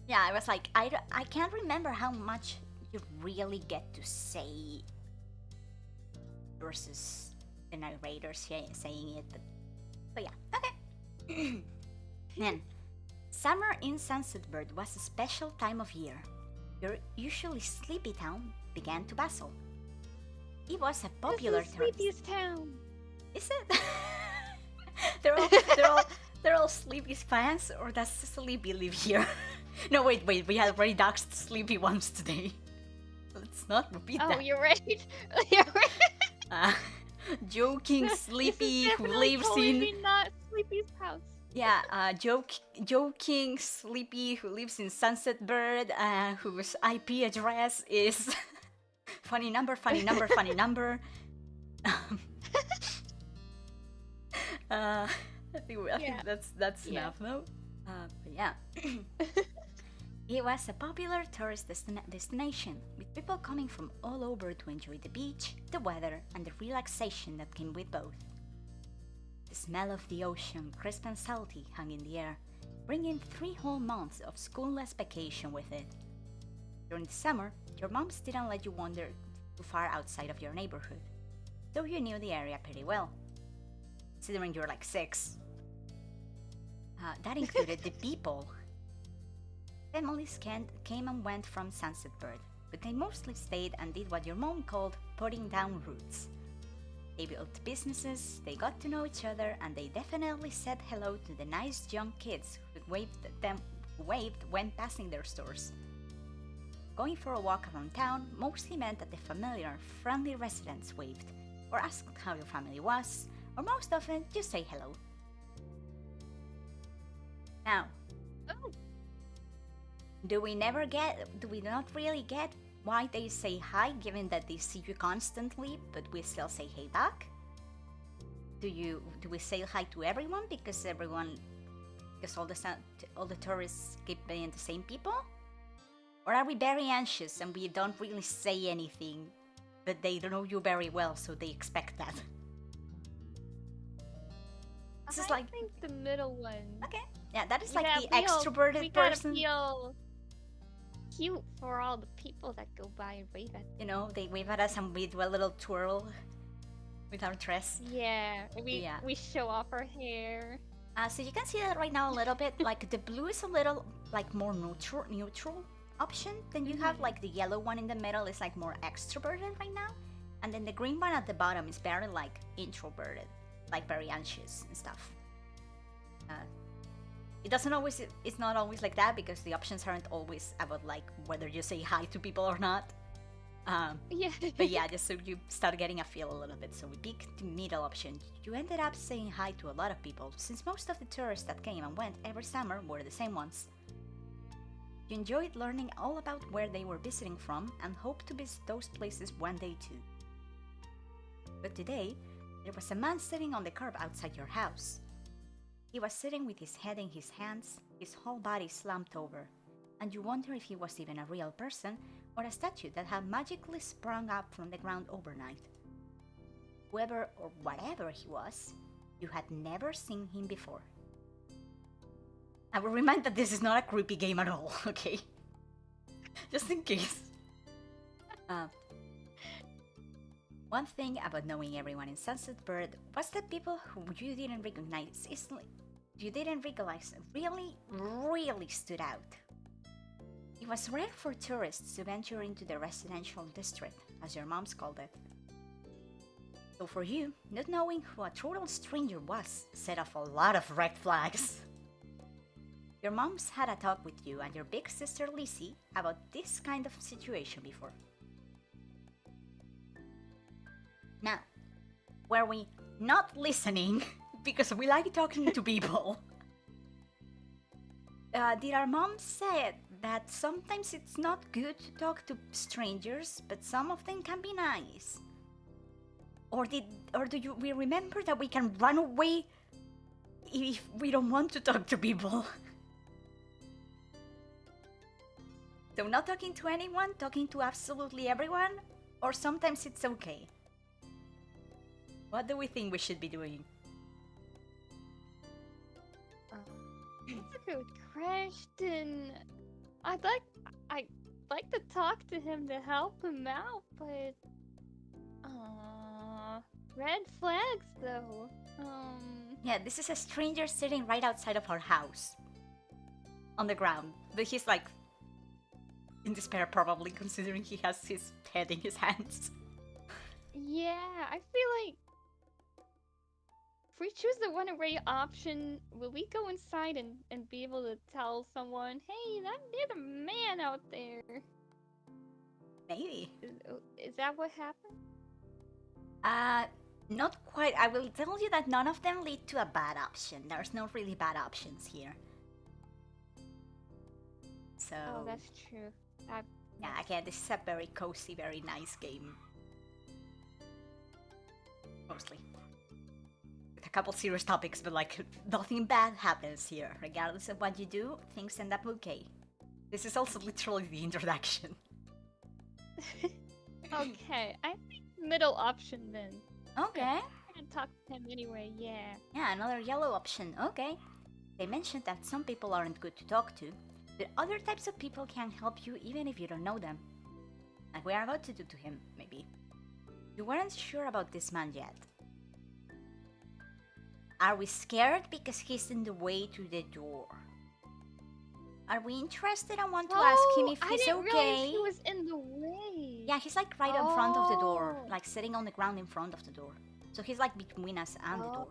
Yeah, I was like, I can't remember how much you really get to say versus the narrator saying it, but yeah, okay. Then, summer in Sunsetbird was a special time of year. Your usually sleepy town began to bustle. It was a popular This is tourist. Sleepy's town. Is it? they're all they're all they're all Sleepy fans, or does Sleepy live here? No, wait, we have already doxed Sleepy once today. Let's not repeat Oh, that. you're right. You're right. Uh, joking Sleepy This is who definitely lives totally in not Sleepy's house. yeah, joking Sleepy who lives in Sunset Bird, whose IP address is funny number, funny number, funny number. I think that's Yeah. enough, no? But yeah. It was a popular tourist destination, with people coming from all over to enjoy the beach, the weather, and the relaxation that came with both. The smell of the ocean, crisp and salty, hung in the air, bringing 3 whole months of schoolless vacation with it. During the summer, your moms didn't let you wander too far outside of your neighborhood, though you knew the area pretty well, considering you're like 6. That included the people. Families came and went from Sunset Bird, but they mostly stayed and did what your mom called putting down roots. They built businesses, they got to know each other, and they definitely said hello to the nice young kids who waved when passing their stores. Going for a walk around town mostly meant that the familiar, friendly residents waved, or asked how your family was, or most often just say hello. Now, Oh, do we not really get why they say hi given that they see you constantly but we still say hey back? Do we say hi to everyone because all the tourists keep being the same people? Or are we very anxious and we don't really say anything but they don't know you very well so they expect that? This is I think the middle one. okay. Yeah, that is We like gotta the feel- extroverted we gotta person. feel cute for all the people that go by and wave at. You know, they wave at us and we do a little twirl with our dress. Yeah, Yeah. we show off our hair. So you can see that right now a little bit. Like the blue is a little like more neutral option. Then you have like the yellow one in the middle is like more extroverted right now, and then the green one at the bottom is very like introverted, like very anxious and stuff. It's not always like that because the options aren't always about like whether you say hi to people or not. Yeah. But yeah, just so you start getting a feel a little bit. So we picked the middle option. You ended up saying hi to a lot of people, since most of the tourists that came and went every summer were the same ones. You enjoyed learning all about where they were visiting from and hoped to visit those places one day too. But today, there was a man sitting on the curb outside your house. He was sitting with his head in his hands, his whole body slumped over, and you wonder if he was even a real person or a statue that had magically sprung up from the ground overnight. Whoever or whatever he was, you had never seen him before. I will remind that this is not a creepy game at all, okay? Just in case. One thing about knowing everyone in Sunset Bird was that people who you didn't recognize really stood out. It was rare for tourists to venture into the residential district, as your moms called it. So for you, not knowing who a total stranger was set off a lot of red flags. Your moms had a talk with you and your big sister Lizzie about this kind of situation before. Now, were we not listening because we like talking to people? Did our mom say that sometimes it's not good to talk to strangers, but some of them can be nice. Or do we remember that we can run away if we don't want to talk to people? So not talking to anyone, talking to absolutely everyone, or sometimes it's okay. What do we think we should be doing? That's a good question. I'd like to talk to him to help him out, but red flags though. Yeah, this is a stranger sitting right outside of our house. On the ground. But he's like in despair probably, considering he has his head in his hands. Yeah, I feel like if we choose the runaway option, will we go inside and be able to tell someone, hey, there's a man out there? Maybe. Is that what happened? Not quite. I will tell you that none of them lead to a bad option. There's no really bad options here. So... Oh, that's true. Yeah, again, this is a very cozy, very nice game. Mostly. With a couple serious topics, but like, nothing bad happens here. Regardless of what you do, things end up okay. This is also literally the introduction. Okay, I think middle option then. Okay. I'm gonna talk to him anyway, yeah. Yeah, another yellow option. Okay. They mentioned that some people aren't good to talk to, but other types of people can help you even if you don't know them. Like we are about to do to him, maybe. You weren't sure about this man yet. Are we scared because he's in the way to the door? Are we interested and want to ask him if he's I didn't okay? realize he was in the way. Yeah, he's like right in front of the door, like sitting on the ground in front of the door. So he's like between us and the door.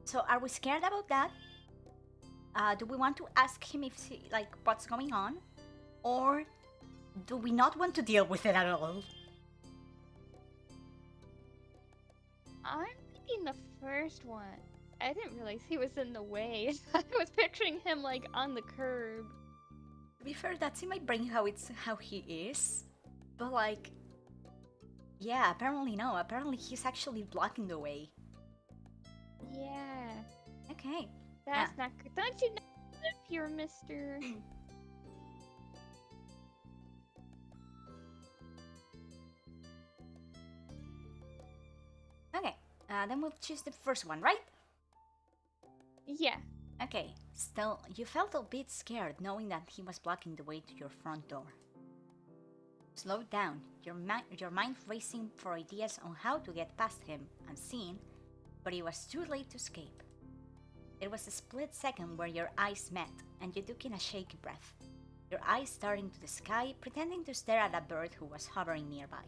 So are we scared about that? Do we want to ask him if like what's going on? Or do we not want to deal with it at all? I'm thinking the first one. I didn't realize he was in the way. I was picturing him like on the curb. To be fair, that's in my brain how he is. But like, yeah, apparently no. Apparently he's actually blocking the way. Yeah. Okay. That's not good. Don't you know if you're Mr. Okay. Then we'll choose the first one, right? Yeah. Okay. Still, you felt a bit scared knowing that he was blocking the way to your front door. Slow down, your mind racing for ideas on how to get past him unseen, but it was too late to escape. It was a split second where your eyes met, and you took in a shaky breath, your eyes staring to the sky, pretending to stare at a bird who was hovering nearby.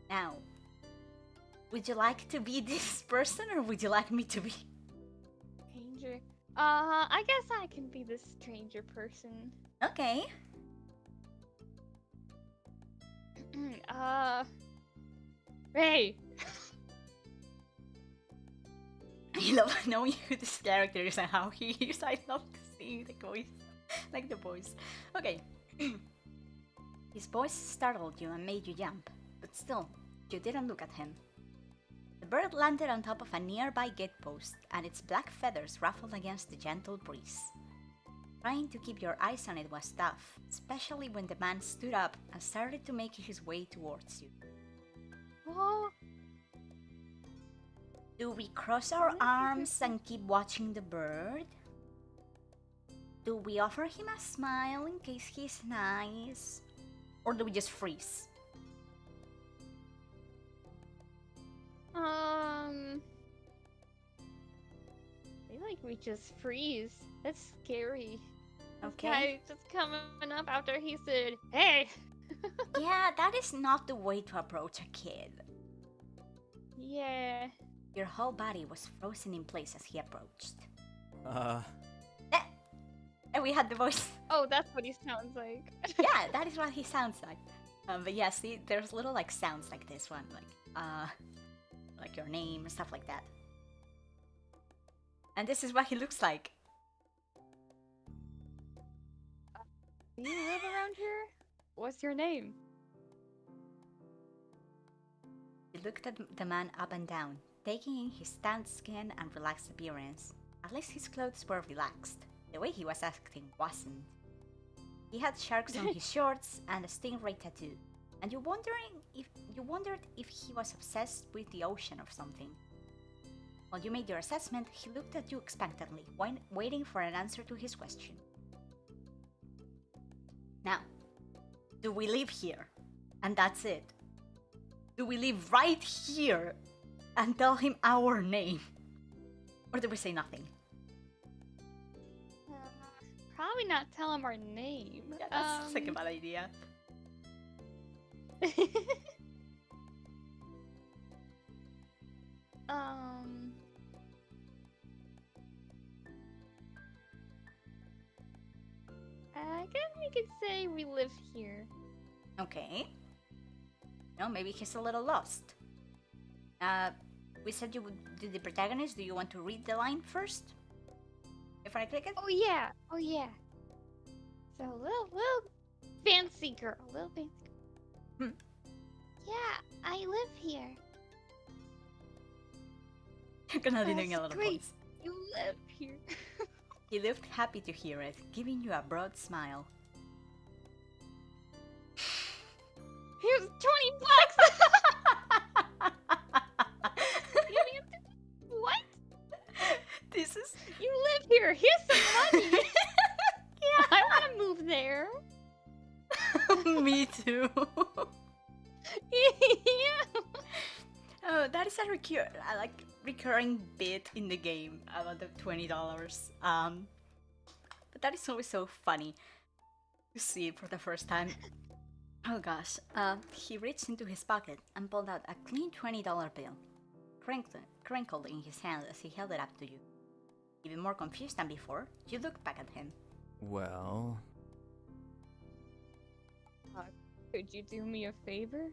Now, would you like to be this person, or would you like me to be? Stranger. I guess I can be the stranger person. Okay. Ray! I love knowing who this character is and how he is. I love seeing the voice. Like the voice. Okay. His voice startled you and made you jump, but still, you didn't look at him. The bird landed on top of a nearby gatepost, and its black feathers ruffled against the gentle breeze. Trying to keep your eyes on it was tough, especially when the man stood up and started to make his way towards you. Oh. Do we cross our arms and keep watching the bird? Do we offer him a smile in case he's nice? Or do we just freeze? I feel like we just freeze. That's scary. Okay. Guy just coming up after he said, "Hey." Yeah, that is not the way to approach a kid. Yeah. Your whole body was frozen in place as he approached. And we had the voice. Oh, that's what he sounds like. Yeah, that is what he sounds like. But yeah, see, there's little like sounds like this one, like your name and stuff like that. And this is what he looks like. Do you live around here? What's your name? He looked at the man up and down, taking in his tanned skin and relaxed appearance. At least his clothes were relaxed. The way he was acting wasn't. He had sharks on his shorts and a stingray tattoo, and you wondered if he was obsessed with the ocean or something. While you made your assessment, he looked at you expectantly, waiting for an answer to his question. Now, do we live here? And that's it. Do we live right here and tell him our name? Or do we say nothing? Probably not tell him our name. Yeah, that sounds like a bad idea. I guess we could say we live here. Okay. No, maybe he's a little lost. We said you would do the protagonist. Do you want to read the line first? If I click it? Oh yeah. So little fancy girl, little fancy girl. Yeah, I live here. You're gonna be doing a That's little great. voice. You live here. He looked happy to hear it, giving you a broad smile. Here's 20 bucks. What? This is... You live here. Here's some money. Yeah. I want to move there. Me too. Yeah. Oh, that is a recurring bit in the game about the $20. But that is always so funny to see for the first time. Oh gosh. He reached into his pocket and pulled out a clean $20 bill, crinkled in his hand as he held it up to you. Even more confused than before, you looked back at him. Well... Could you do me a favor?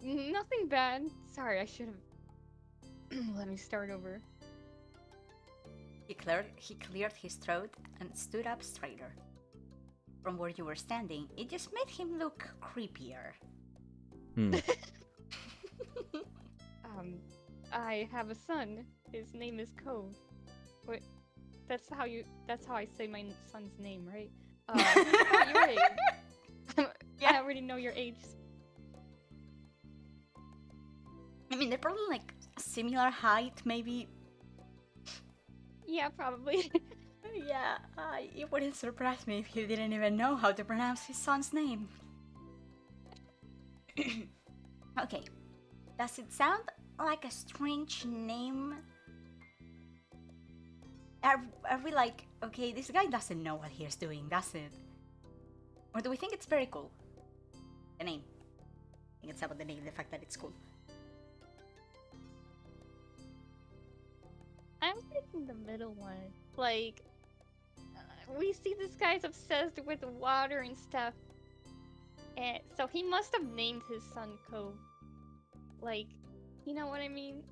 Nothing bad. Sorry, I should have... Let me start over. He cleared his throat and stood up straighter. From where you were standing, it just made him look creepier. I have a son. His name is Cove. Wait, that's how I say my son's name, right? About your age. Yeah. I already know your age. I mean, they're probably like a similar height, maybe. Yeah, probably. Yeah, it wouldn't surprise me if he didn't even know how to pronounce his son's name. Okay, does it sound like a strange name? Are we like, okay, this guy doesn't know what he's doing, does it? Or do we think it's very cool? The name. I think it's about the name, the fact that it's cool. I'm thinking the middle one. Like, we see this guy's obsessed with water and stuff. And so he must have named his son Cove. Like, you know what I mean?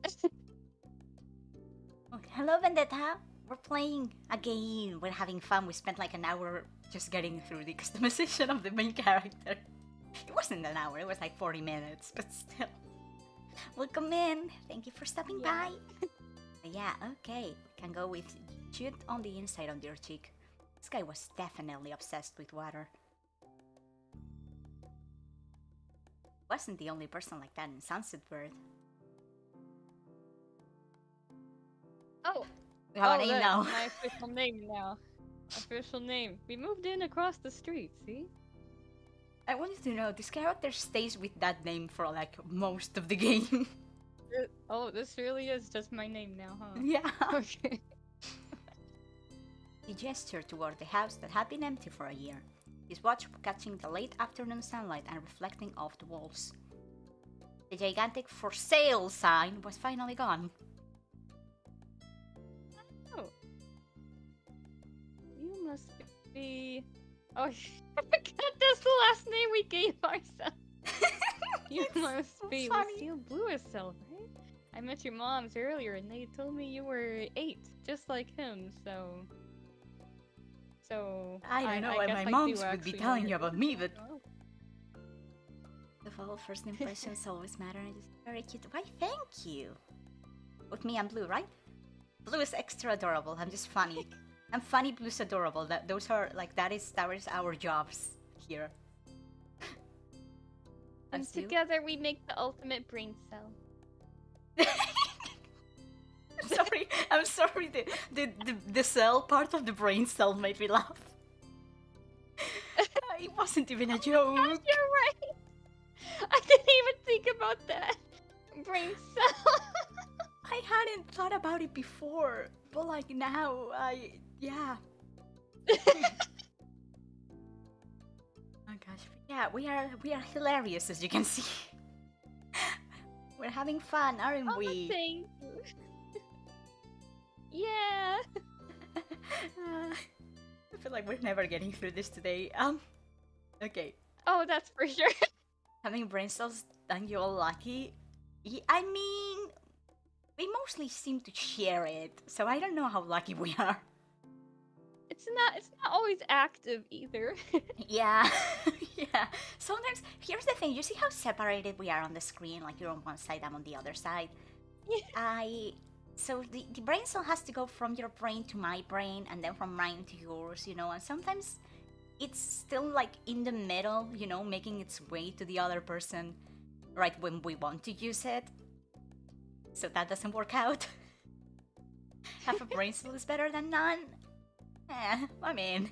Oh, hello, Vendetta. We're playing a game. We're having fun. We spent like an hour just getting through the customization of the main character. It wasn't an hour, it was like 40 minutes, but still. Welcome in. Thank you for stopping by. Yeah, okay. Can go with shoot on the inside of your cheek. This guy was definitely obsessed with water. Wasn't the only person like that in Sunset Bird. Oh, We have a name that's now. my official name now. Official name. We moved in across the street, see? I wanted to know, this character stays with that name for like most of the game. Oh, this really is just my name now, huh? Yeah. Okay. He gestured toward the house that had been empty for a year, his watch catching the late afternoon sunlight and reflecting off the walls. The gigantic "for sale" sign was finally gone. Oh. You must be... Oh, I forgot that's the last name we gave ourselves. You It's must so be funny. Lucille Bluesel, right? I met your moms earlier and they told me you were 8, just like him, so... So I don't know I why guess my I moms do would be actually know telling your you about me, but well. the all first impressions always matter. And it's very cute. Why, thank you. With me, I'm blue, right? Blue is extra adorable. I'm just funny. I'm funny. Blue's adorable. Those are like that is our jobs here. And As you. together we make the ultimate brain cell. I'm sorry. The cell part of the brain cell made me laugh. It wasn't even a joke. Gosh, you're right. I didn't even think about that. Brain cell. I hadn't thought about it before, but like now, yeah. Oh gosh, yeah, we are hilarious as you can see. We're having fun, aren't Oh, we? thank you. Yeah. I feel like we're never getting through this today. Okay. Oh, that's for sure. Having brain cells done you all lucky. I mean, we mostly seem to share it, so I don't know how lucky we are. It's not always active either. Yeah, yeah. Sometimes, here's the thing, you see how separated we are on the screen? Like you're on one side, I'm on the other side. So the brain cell has to go from your brain to my brain, and then from mine to yours, and sometimes it's still like in the middle, making its way to the other person right when we want to use it. So that doesn't work out. Half a brain cell is better than none. I mean,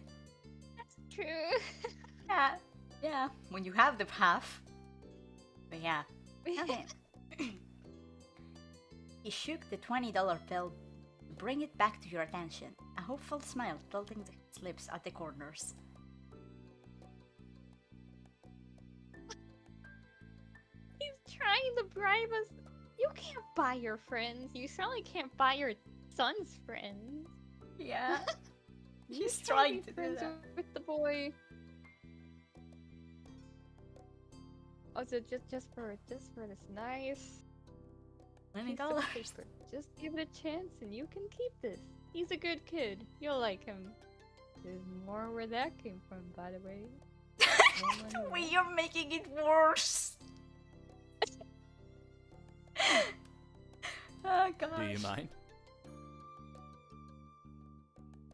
That's true. yeah, when you have the half. But yeah, okay. He shook the $20 bill to bring it back to your attention, a hopeful smile tilting his lips at the corners. He's trying to bribe us. You can't buy your friends. You certainly can't buy your son's friends. Yeah, he's You trying can't to be do friends that. with the boy. Oh, so just for this nice $20. piece of paper. Just give it a chance and you can keep this. He's a good kid. You'll like him. There's more where that came from, by the way. The way you're making it worse. Oh gosh. Do you mind?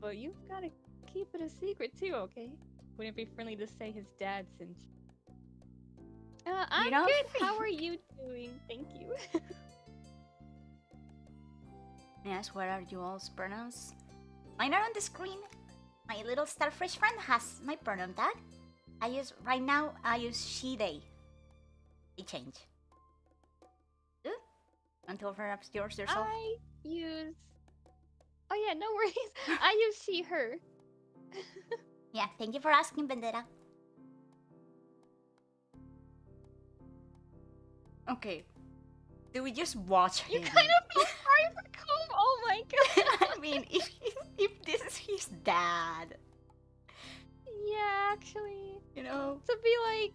But you've got to keep it a secret too, okay? Wouldn't it be friendly to say his dad sent you? I'm don't good. How think- are you doing? Thank you. Yes, where are you all's pronouns? Mine are on the screen. My little starfish friend has my pronoun tag. Right now I use she, they. They change. Good? Want to offer up yours yourself? I use. Oh yeah, no worries. I use she, her. Yeah, thank you for asking, Bandera. Okay. Do we just watch him? You kind of feel sorry for Comb. Oh my god. I mean, if this is his dad, Yeah, actually, to to be like,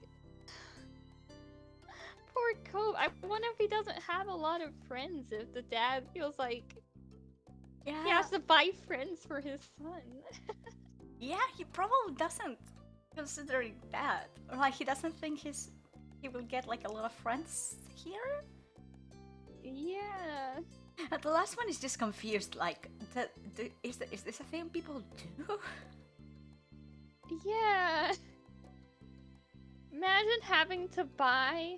poor Comb. I wonder if he doesn't have a lot of friends. If the dad feels like yeah, he has to buy friends for his son. yeah, he probably doesn't, considering that, or like he doesn't think he will get like a lot of friends here. Yeah. And the last one is just confused. Like, is this a thing people do? Yeah. Imagine having to buy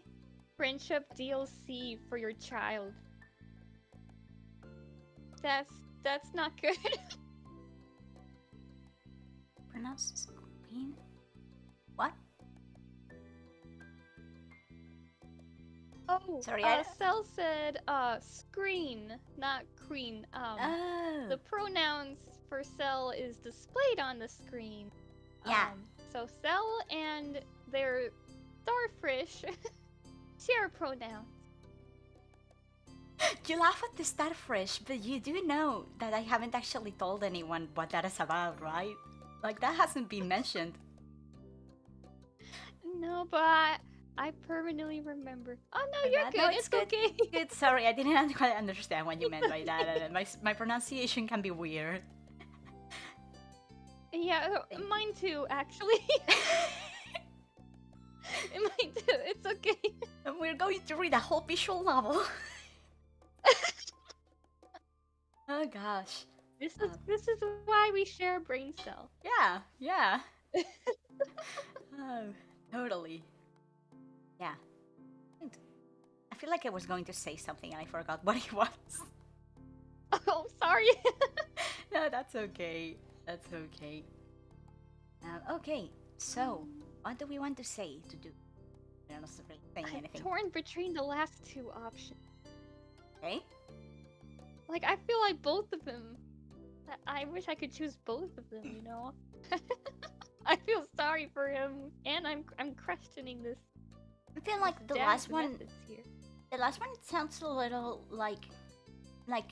friendship DLC for your child. That's not good. Pronounce queen? What? Oh, Sorry, Cell said screen, not queen. Oh. The pronouns for Cell is displayed on the screen. Yeah. So Cell and their starfish share pronouns. You laugh at the starfish, but you do know that I haven't actually told anyone what that is about, right? Like, that hasn't been mentioned. No, but I permanently remember. Oh no, you're No, good. it's It's good. okay. Good, sorry, I didn't quite understand what you meant by that. My pronunciation can be weird. Yeah, Thank you. mine too, actually. Mine too. It's okay. And we're going to read a whole visual novel. Oh gosh. This is why we share a brain cell. Yeah, yeah. Oh, totally. Yeah. And I feel like I was going to say something and I forgot what it was. Oh, sorry. No, that's okay. That's okay. Okay, so what do we want to say to do? We're not really saying I'm anything. torn between the last two options. Okay? Like, I feel like both of them. I wish I could choose both of them, you know? I feel sorry for him, and I'm questioning this. I feel like the dad's last one. methods here. The last one sounds a little like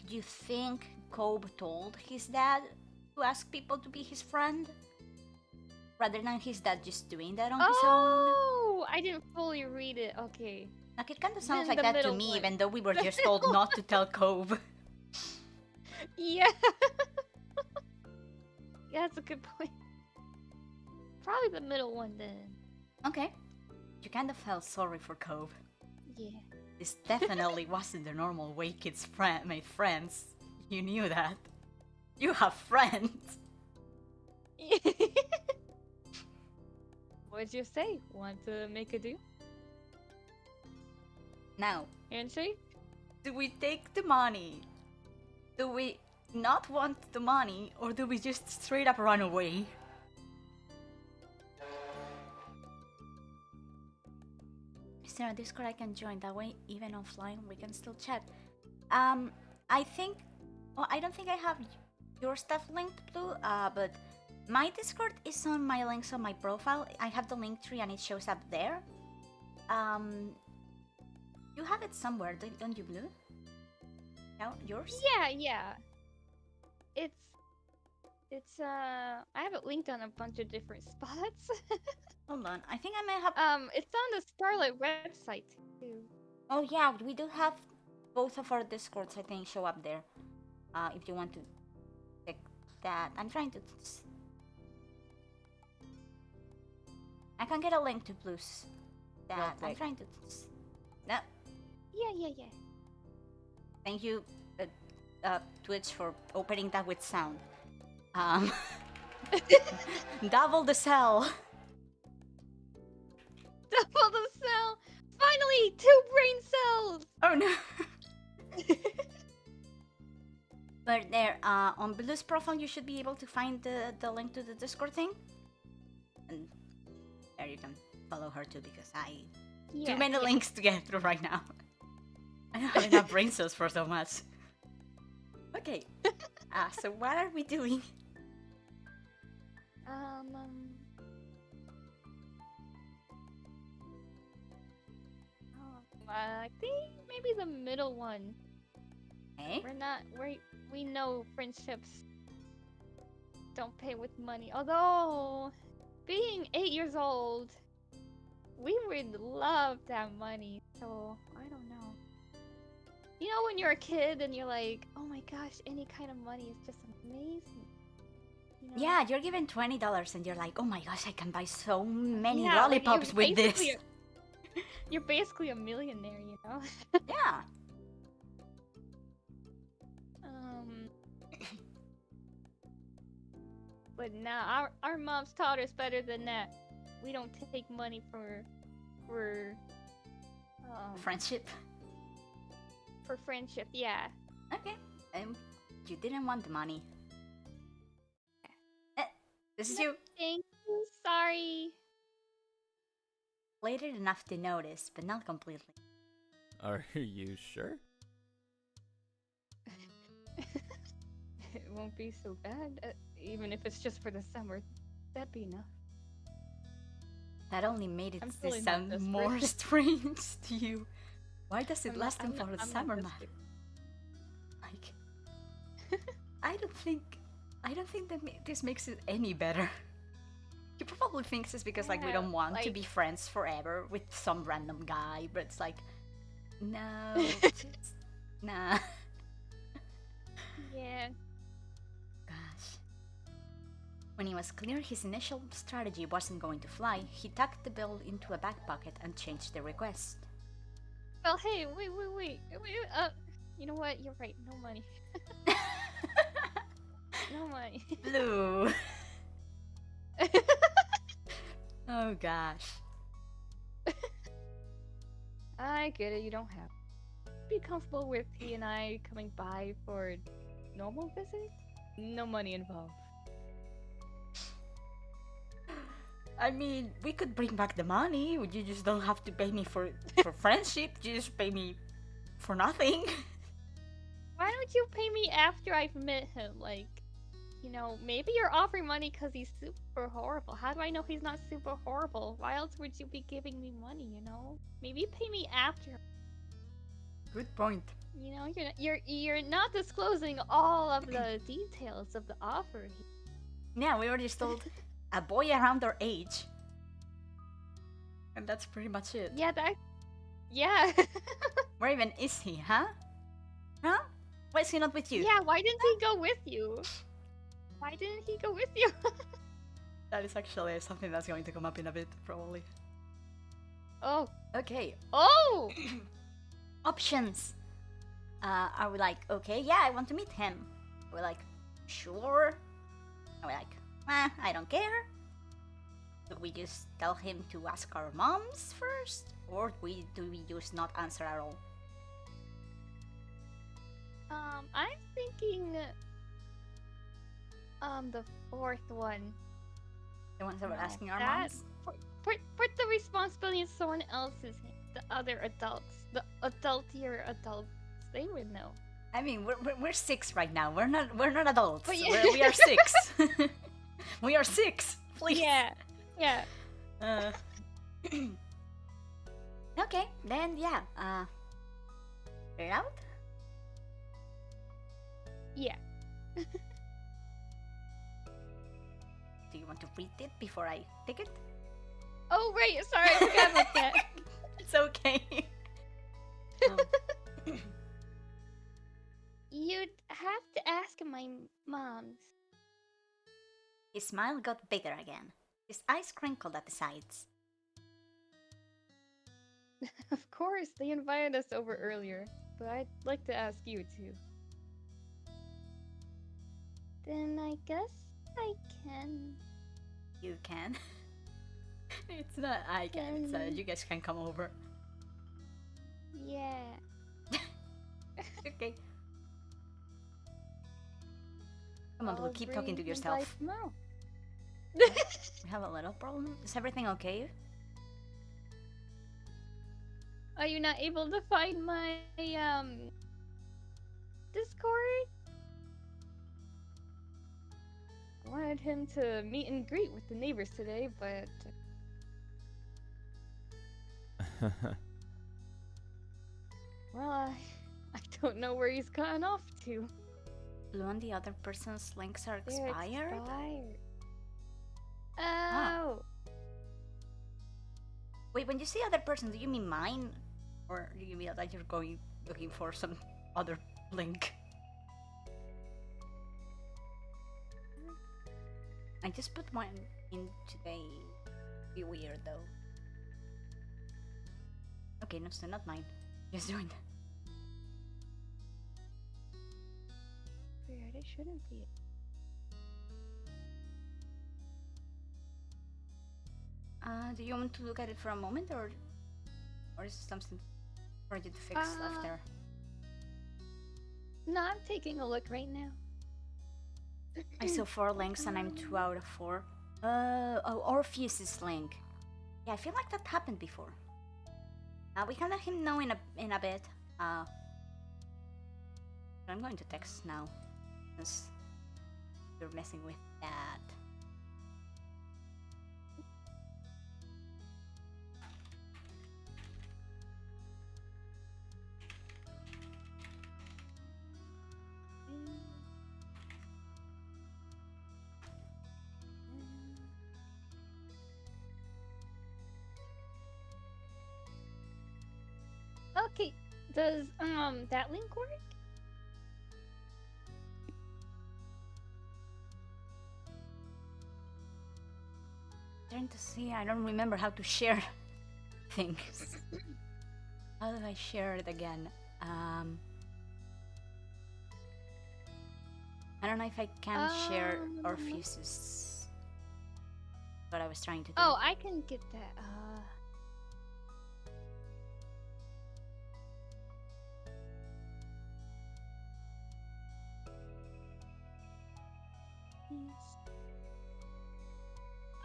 you think Cobb told his dad to ask people to be his friend, rather than his dad just doing that on his own. Oh, I didn't fully read it. Okay. Like it kind of sounds Then like the that to middle me, one. even though we were The just told middle not to tell Cobb. Yeah. Yeah, that's a good point. Probably the middle one then. Okay. You kind of felt sorry for Cobb. Yeah. This definitely wasn't the normal way kids made friends. You knew that. You have friends. What'd you say? Want to make a deal? Now, Handshake? do we take the money? Do we not want the money, or do we just straight up run away? Is there a Discord I can join? That way, even offline, we can still chat. I think. Well, I don't think I have your stuff linked, Blue. But my Discord is on my links on my profile. I have the link tree and it shows up there. You have it somewhere, don't you, Blue? No, yours? Yeah. It's I have it linked on a bunch of different spots. Hold on, I think I may have. It's on the Starlight website too. Oh yeah, we do have both of our Discords. I think show up there. If you want to check that, I'm trying to. I can get a link to Blue's. That I'm trying to. No, Yeah. thank you, Twitch, for opening that with sound. Double the cell. Double the cell! Finally! 2 brain cells! Oh no. But there, on Blue's profile, you should be able to find the link to the Discord thing. And there you can follow her too, because too many links to get through right now. I don't have enough brain cells for so much. Okay. So what are we doing? I think maybe the middle one. Hey? We know friendships don't pay with money. Although, being 8 years old, we would love that money. So, I don't know. You know when you're a kid and you're like, oh my gosh, any kind of money is just amazing. You know? Yeah, you're given $20 and you're like, oh my gosh, I can buy so many Yeah, like, lollipops with this. You're basically a millionaire, you know? Yeah. But nah, our moms taught us better than that. We don't take money for Friendship. For friendship, yeah. Okay. You didn't want the money. This is you. Thank you. Sorry. Later enough to notice, but not completely. Are you sure? It won't be so bad, even if it's just for the summer. That'd be enough. That only made it really sound more strange to you. Why does it last until the summer, man? Like, I don't think that this makes it any better. He probably thinks it's because like we don't want to be friends forever with some random guy, but it's like, no, just, nah. Yeah. Gosh. When it was clear his initial strategy wasn't going to fly, he tucked the bill into a back pocket and changed the request. Well, hey, wait. You know what? You're right. No money. No money. Blue. Oh gosh. I get it. You don't have. Be comfortable with he and I coming by for normal visit. No money involved. I mean, we could bring back the money. You just don't have to pay me for friendship. You just pay me for nothing. Why don't you pay me after I've met him? Like, you know, maybe you're offering money because he's super horrible. How do I know he's not super horrible? Why else would you be giving me money? You know, maybe pay me after. Good point. You know, you're not disclosing all of the details of the offer. Yeah, we already told a boy around our age, and that's pretty much it. Yeah. Where even is he, huh? Huh? Why is he not with you? Yeah, why didn't he go with you? Why didn't he go with you? That is actually something that's going to come up in a bit, probably. Oh. Okay. Oh! Options. Are we like, okay, yeah, I want to meet him? Are we like, sure? Are we like, I don't care? Do we just tell him to ask our moms first? Or do we just not answer at all? I'm thinking the fourth one. The ones that were asking our that- moms? Put the responsibility in someone else's hands. The other adults. The adultier adults. They would know. I mean, we're 6 right now. We're not adults. But yeah. We are 6. We are 6. Please. Yeah. Okay, then yeah. Figure it out. Yeah. Do you want to read it before I take it? Oh, right. Sorry, I forgot about that. It's okay. You'd have to ask my mom's. His smile got bigger again. His eyes crinkled at the sides. Of course, they invited us over earlier, but I'd like to ask you too. Then I guess I can. You can. It's not I can. It's you guys can come over. Yeah. Okay. Come on, Blue. I'll Keep talking to bring yourself. invite tomorrow. We have a little problem. Is everything okay? Are you not able to find my Discord? I wanted him to meet and greet with the neighbors today, but well, I don't know where he's gone off to. Blue and the other person's links are They're expired? expired. Ah. Oh. Wait, when you say other person, do you mean mine? Or do you mean that you're looking for some other link? I just put one in today. Be weird though. Okay, no, so not mine. Just joined. Weird, it shouldn't be. Do you want to look at it for a moment, or is it something for you to fix after? No, I'm taking a look right now. I saw 4 links and I'm 2 out of 4. Orpheus's link. Yeah, I feel like that happened before. We can let him know in a bit. I'm going to text now, since you're messing with that. Okay, does that link work? trying to see. I don't remember how to share things. How do I share it again? I don't know if I can share Orpheus's. What I was trying to do. Oh, I can get that. Yes.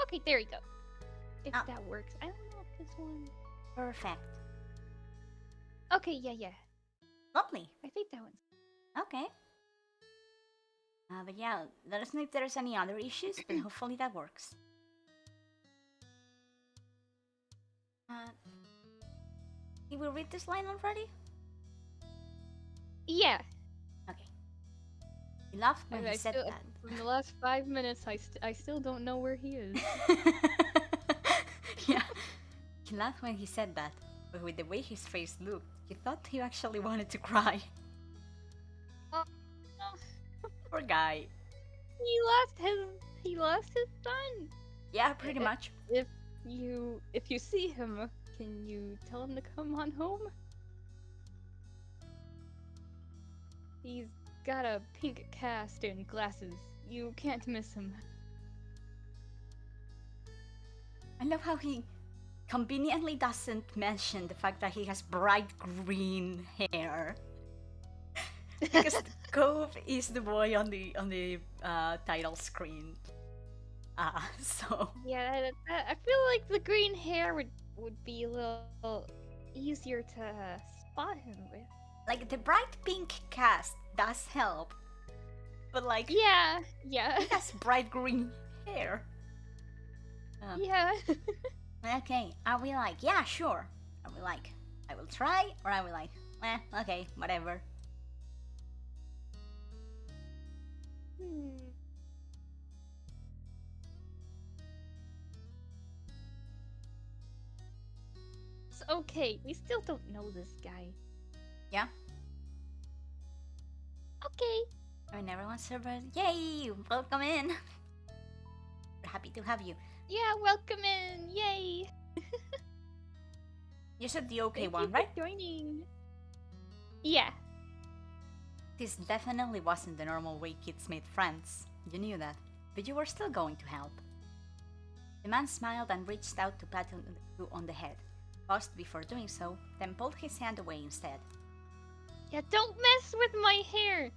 Okay, there you go. If Ah. that works. I don't know if this one. Perfect. Okay, yeah. Lovely. I think that one's. Okay. But yeah, let us know if there's any other issues, but hopefully that works. Did we read this line already? Yeah. Okay. He laughed when he said still, that. From the last 5 minutes, I still don't know where he is. Yeah. He laughed when he said that, but with the way his face looked, you thought he actually wanted to cry. Oh, Poor guy. he lost his son. Yeah, pretty much. If you see him, can you tell him to come on home? He's got a pink cast and glasses. You can't miss him. I love how he conveniently doesn't mention the fact that he has bright green hair. Because Cove is the boy on the title screen. So Yeah, I feel like the green hair would be a little easier to spot him with. like the bright pink cast does help, but like Yeah. he has bright green hair. Yeah. Okay, are we like, yeah, sure? Are we like, I will try, or are we like, okay, whatever? It's okay. We still don't know this guy. Yeah. Okay. I mean, everyone's server. Yay! Welcome in. We're happy to have you. Yeah, welcome in. Yay. You said the okay Thank one, you for right? joining. Yeah. This definitely wasn't the normal way kids made friends. You knew that, but you were still going to help. The man smiled and reached out to pat him on the head, paused before doing so, then pulled his hand away instead. Yeah, don't mess with my hair.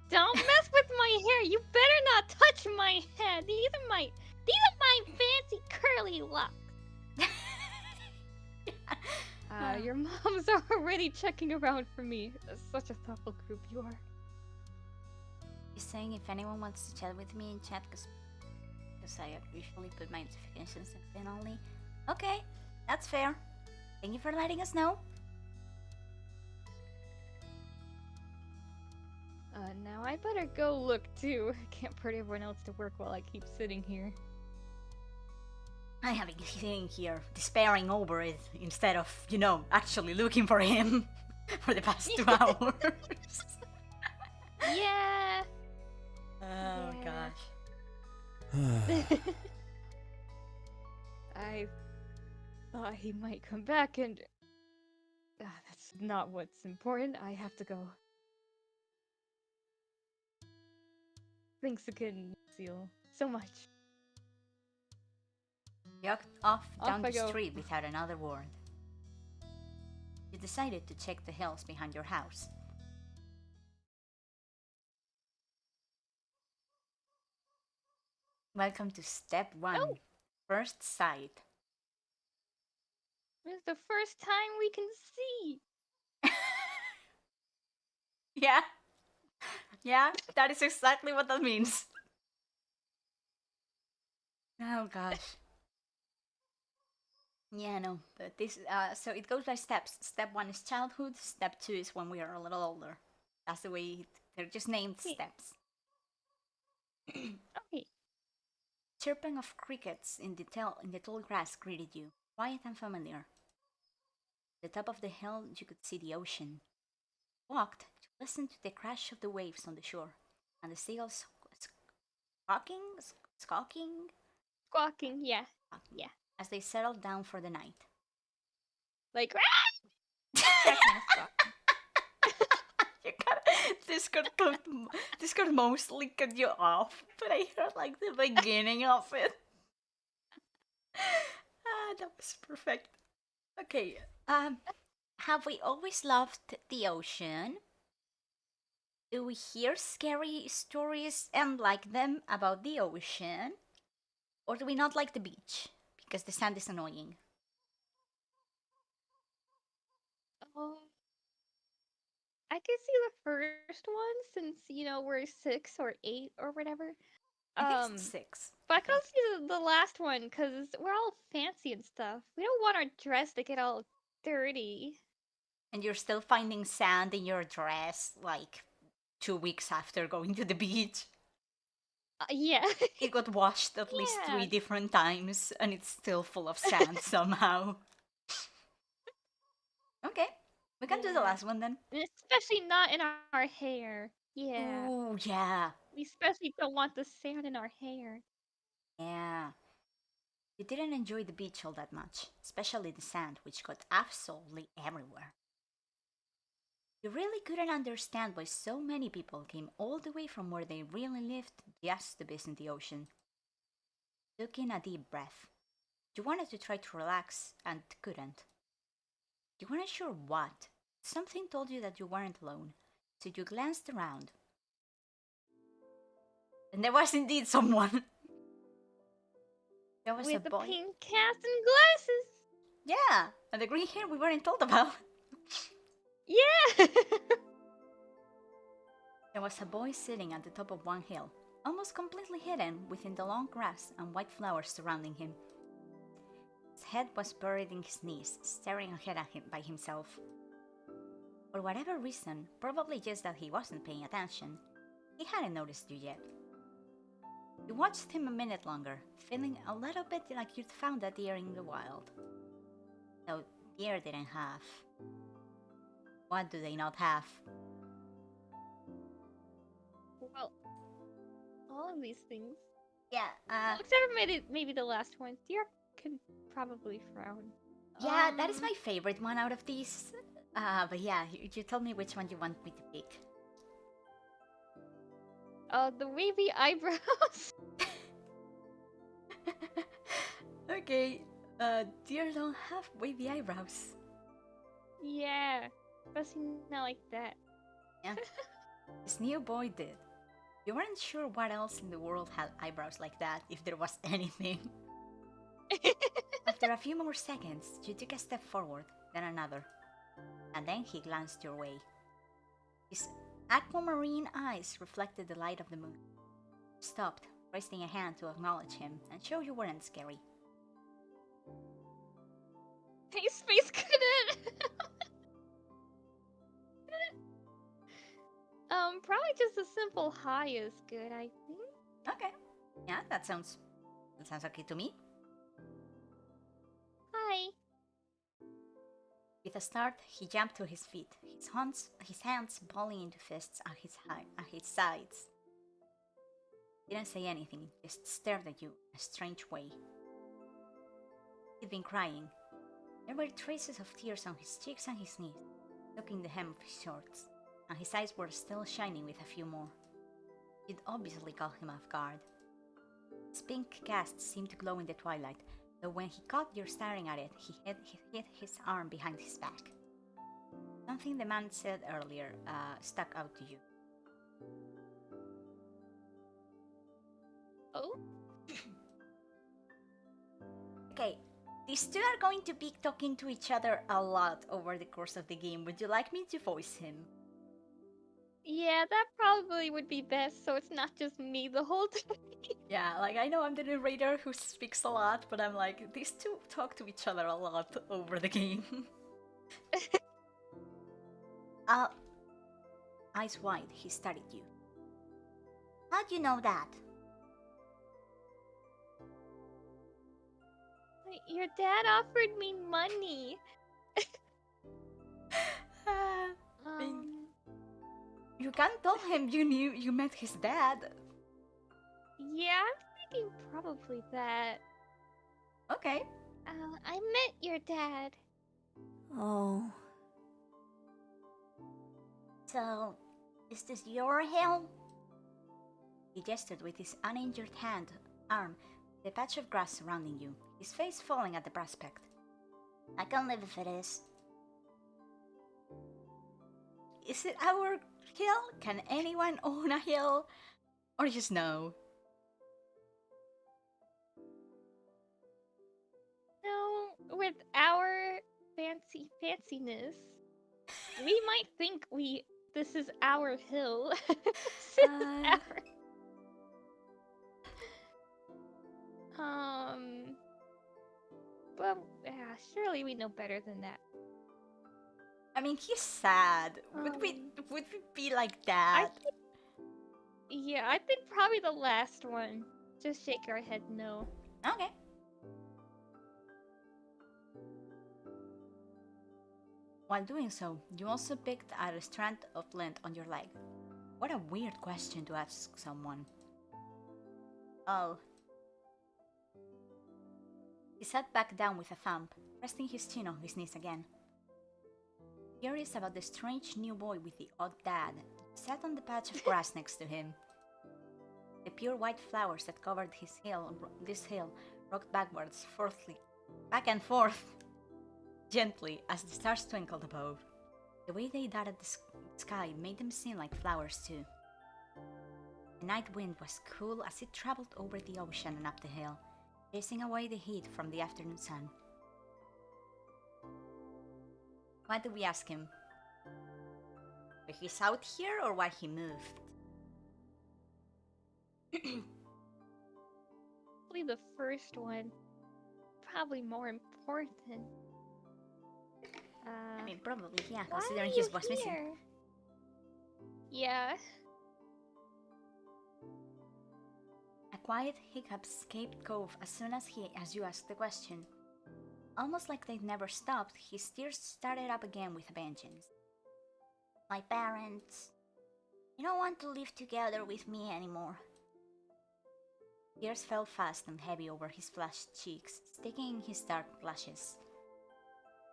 Don't mess with my hair. You better not touch my head. These are my fancy curly locks. Your mom's already checking around for me. Such a thoughtful group you are. He's saying if anyone wants to chat with me in chat, because I usually put my notifications in only. Okay, that's fair. Thank you for letting us know. Now I better go look too. I can't put everyone else to work while I keep sitting here. I have been sitting here despairing over it instead of, actually looking for him for the past 2 hours. Yeah. Oh Yeah. gosh. I thought he might come back and... that's not what's important. I have to go. Thanks again, Seal. So much. Walked off down I the go. street without another word. You decided to check the hills behind your house. Welcome to step 1. Oh. First sight. This is the first time we can see. Yeah. Yeah, that is exactly what that means. Oh gosh. Yeah, no, but this, so it goes by steps. Step 1 is childhood, step 2 is when we are a little older. That's the way they're just named steps. Okay. Chirping of crickets in the tall grass greeted you, quiet and familiar. At the top of the hill, you could see the ocean. Walked to listen to the crash of the waves on the shore, and the seagulls squawking. Squawking, yeah. Squawking, Yeah. as they settled down for the night. Like, that kind of squawking. You got this could mostly cut you off, but I heard like the beginning of it. That was perfect. Okay, have we always loved the ocean? Do we hear scary stories and like them about the ocean? Or do we not like the beach because the sand is annoying? Oh, I could see the first one since, we're 6 or 8 or whatever. I think it's Um, 6. but I I can think. also see the last one because we're all fancy and stuff. We don't want our dress to get all dirty. And you're still finding sand in your dress like 2 weeks after going to the beach. Yeah. It got washed at least Yeah. 3 different times and it's still full of sand somehow. Okay, we can do the Yeah. last one then. And especially not in our hair. Yeah. Ooh, yeah. We especially don't want the sand in our hair. Yeah. You didn't enjoy the beach all that much, especially the sand, which got absolutely everywhere. You really couldn't understand why so many people came all the way from where they really lived just to visit the ocean. Took in a deep breath. You wanted to try to relax and couldn't. You weren't sure what. Something told you that you weren't alone, so you glanced around. And there was indeed someone. There was a With the boy. pink cast and glasses. Yeah, and the green hair we weren't told about. Yeah. There was a boy sitting at the top of one hill, almost completely hidden within the long grass and white flowers surrounding him. His head was buried in his knees, staring ahead at him by himself. For whatever reason, probably just that he wasn't paying attention, he hadn't noticed you yet. You watched him a minute longer, feeling a little bit like you'd found a deer in the wild. Though deer didn't have. What do they not have? Well, all of these things. Yeah, Except for maybe the last one. Deer can probably frown. yeah, that is my favorite one out of these. But yeah, you tell me which one you want me to pick. The wavy eyebrows. Okay, deer don't have wavy eyebrows. Yeah, especially not like that. Yeah, this new boy did. You weren't sure what else in the world had eyebrows like that, if there was anything. After a few more seconds, you took a step forward, then another, and then he glanced your way. His aquamarine eyes reflected the light of the moon. You stopped, raising a hand to acknowledge him and show you weren't scary. Hey, Space Cadet! Probably just a simple hi is good, I think. Okay, yeah, that sounds okay to me. Hi. With a start, he jumped to his feet, his hands balling into fists at his sides. He didn't say anything, just stared at you in a strange way. He'd been crying. There were traces of tears on his cheeks and his knees, tucking the hem of his shorts, and his eyes were still shining with a few more. You'd obviously caught him off guard. His pink cast seemed to glow in the twilight, though when he caught you staring at it, he hid his arm behind his back. Something the man said earlier stuck out to you. Oh? Okay, these two are going to be talking to each other a lot over the course of the game. Would you like me to voice him? Yeah, that probably would be best, so it's not just me the whole time. Yeah, like I know I'm the narrator who speaks a lot, but I'm like, these two talk to each other a lot over the game. Eyes wide, he stared at you. How'd you know that? Your dad offered me money. You can't tell him you met his dad. Yeah, I'm thinking probably that. Okay. I met your dad. Oh. So, is this your hill? He gestured with his uninjured arm, the patch of grass surrounding you, his face falling at the prospect. I can live if it is. Is it our hill? Can anyone own a hill? Or just no? No, with our fanciness, we might think this is our hill. This is Uh, but surely we know better than that. I mean, he's sad. Would we be like that? I think probably the last one. Just shake our head no. Okay. While doing so, you also picked at a strand of lint on your leg. What a weird question to ask someone. Oh. He sat back down with a thump, resting his chin on his knees again. Curious about the strange new boy with the odd dad, sat on the patch of grass next to him. The pure white flowers that covered this hill rocked back and forth, gently as the stars twinkled above. The way they dotted the sky made them seem like flowers too. The night wind was cool as it traveled over the ocean and up the hill, chasing away the heat from the afternoon sun. Why did we ask him? Why he's out here or why he moved? Probably the first one. Probably more important. I mean, probably, yeah, Why considering are his you was missing. here? Yeah. A quiet hiccup escaped Cove as soon as you asked the question. Almost like they'd never stopped, his tears started up again with a vengeance. My parents. They don't want to live together with me anymore. Tears fell fast and heavy over his flushed cheeks, sticking in his dark lashes.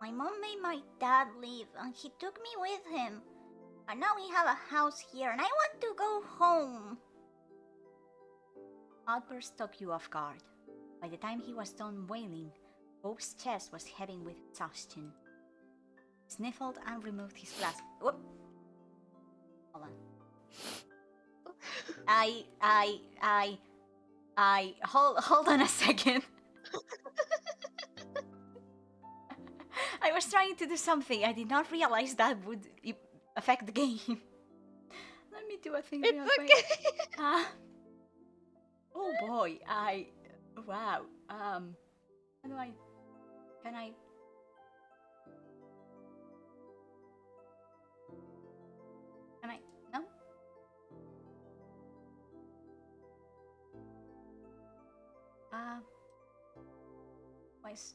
My mom made my dad leave, and he took me with him. And now we have a house here, and I want to go home. Outburst took you off guard. By the time he was done wailing, Bove's chest was heaving with exhaustion. He sniffled and removed his flask. Whoop! Hold on. Hold on a second. I was trying to do something. I did not realize that would affect the game. Let me do a thing real quick. Okay. Oh boy, wow. How do I? Can I? No.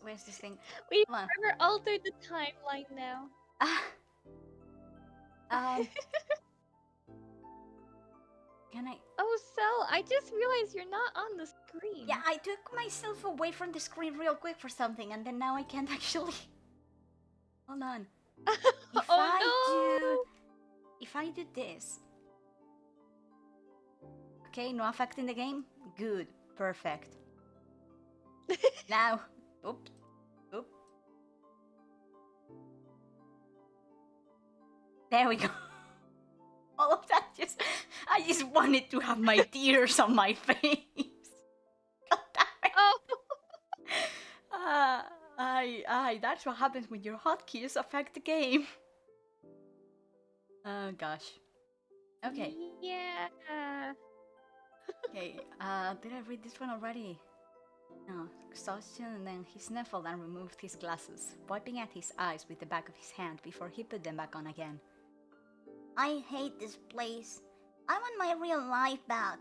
Where's this thing? We've Hold on. never altered the timeline now. Can I? Oh, Cell, I just realized you're not on the screen. Yeah, I took myself away from the screen real quick for something, and then now I can't actually. Hold on. If I do this. Okay, no affecting the game. Good, perfect. Now, oop. There we go. All of that I just wanted to have my tears on my face. God damn it. Oh. That's what happens when your hotkeys affect the game. Oh gosh. Okay. Yeah. Okay, did I read this one already? No, exhaustion, and then he sniffled and removed his glasses, wiping at his eyes with the back of his hand before he put them back on again. I hate this place. I want my real life back.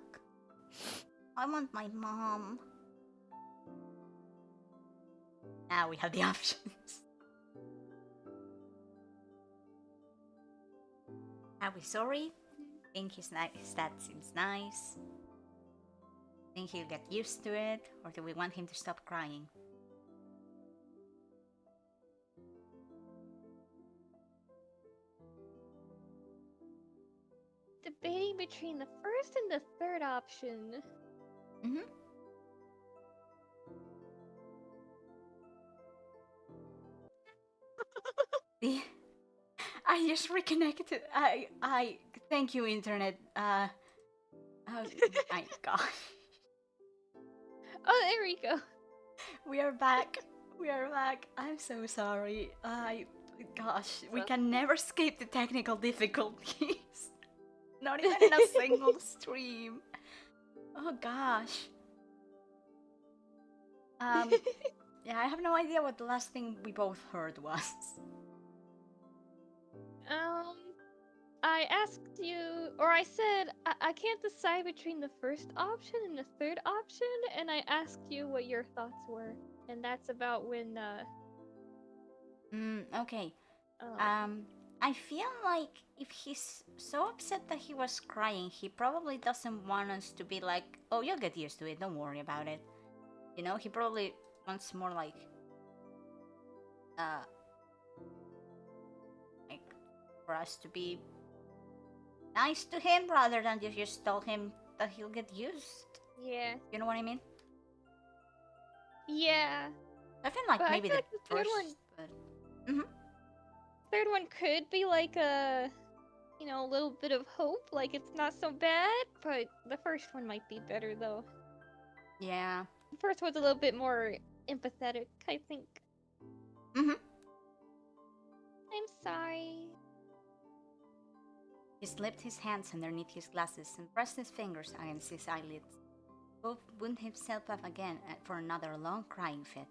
I want my mom. Now we have the options. Are we sorry? Think his dad seems nice. Think he'll get used to it, or do we want him to stop crying? Debating between the first and the third option. Mm-hmm. I just reconnected. I thank you, internet. Oh my gosh. Oh, there we go. We are back. We are back. I'm so sorry. Gosh, we So- can never escape the technical difficulties. Not even in a single stream. Oh gosh. Yeah, I have no idea what the last thing we both heard was. I asked you, or I said, I can't decide between the first option and the third option, and I asked you what your thoughts were, and that's about when, Okay. I feel like if he's so upset that he was crying, he probably doesn't want us to be like, oh, you'll get used to it, don't worry about it. You know, he probably wants more like for us to be nice to him rather than just tell him that he'll get used. yeah. You know what I mean? Yeah. I feel like But I maybe feel the like the third first, one- but Third one could be like a, a little bit of hope, like it's not so bad, but the first one might be better, though. yeah. The first one's a little bit more empathetic, I think. Mm-hmm. I'm sorry. He slipped his hands underneath his glasses and pressed his fingers against his eyelids. Bob wound himself up again for another long crying fit.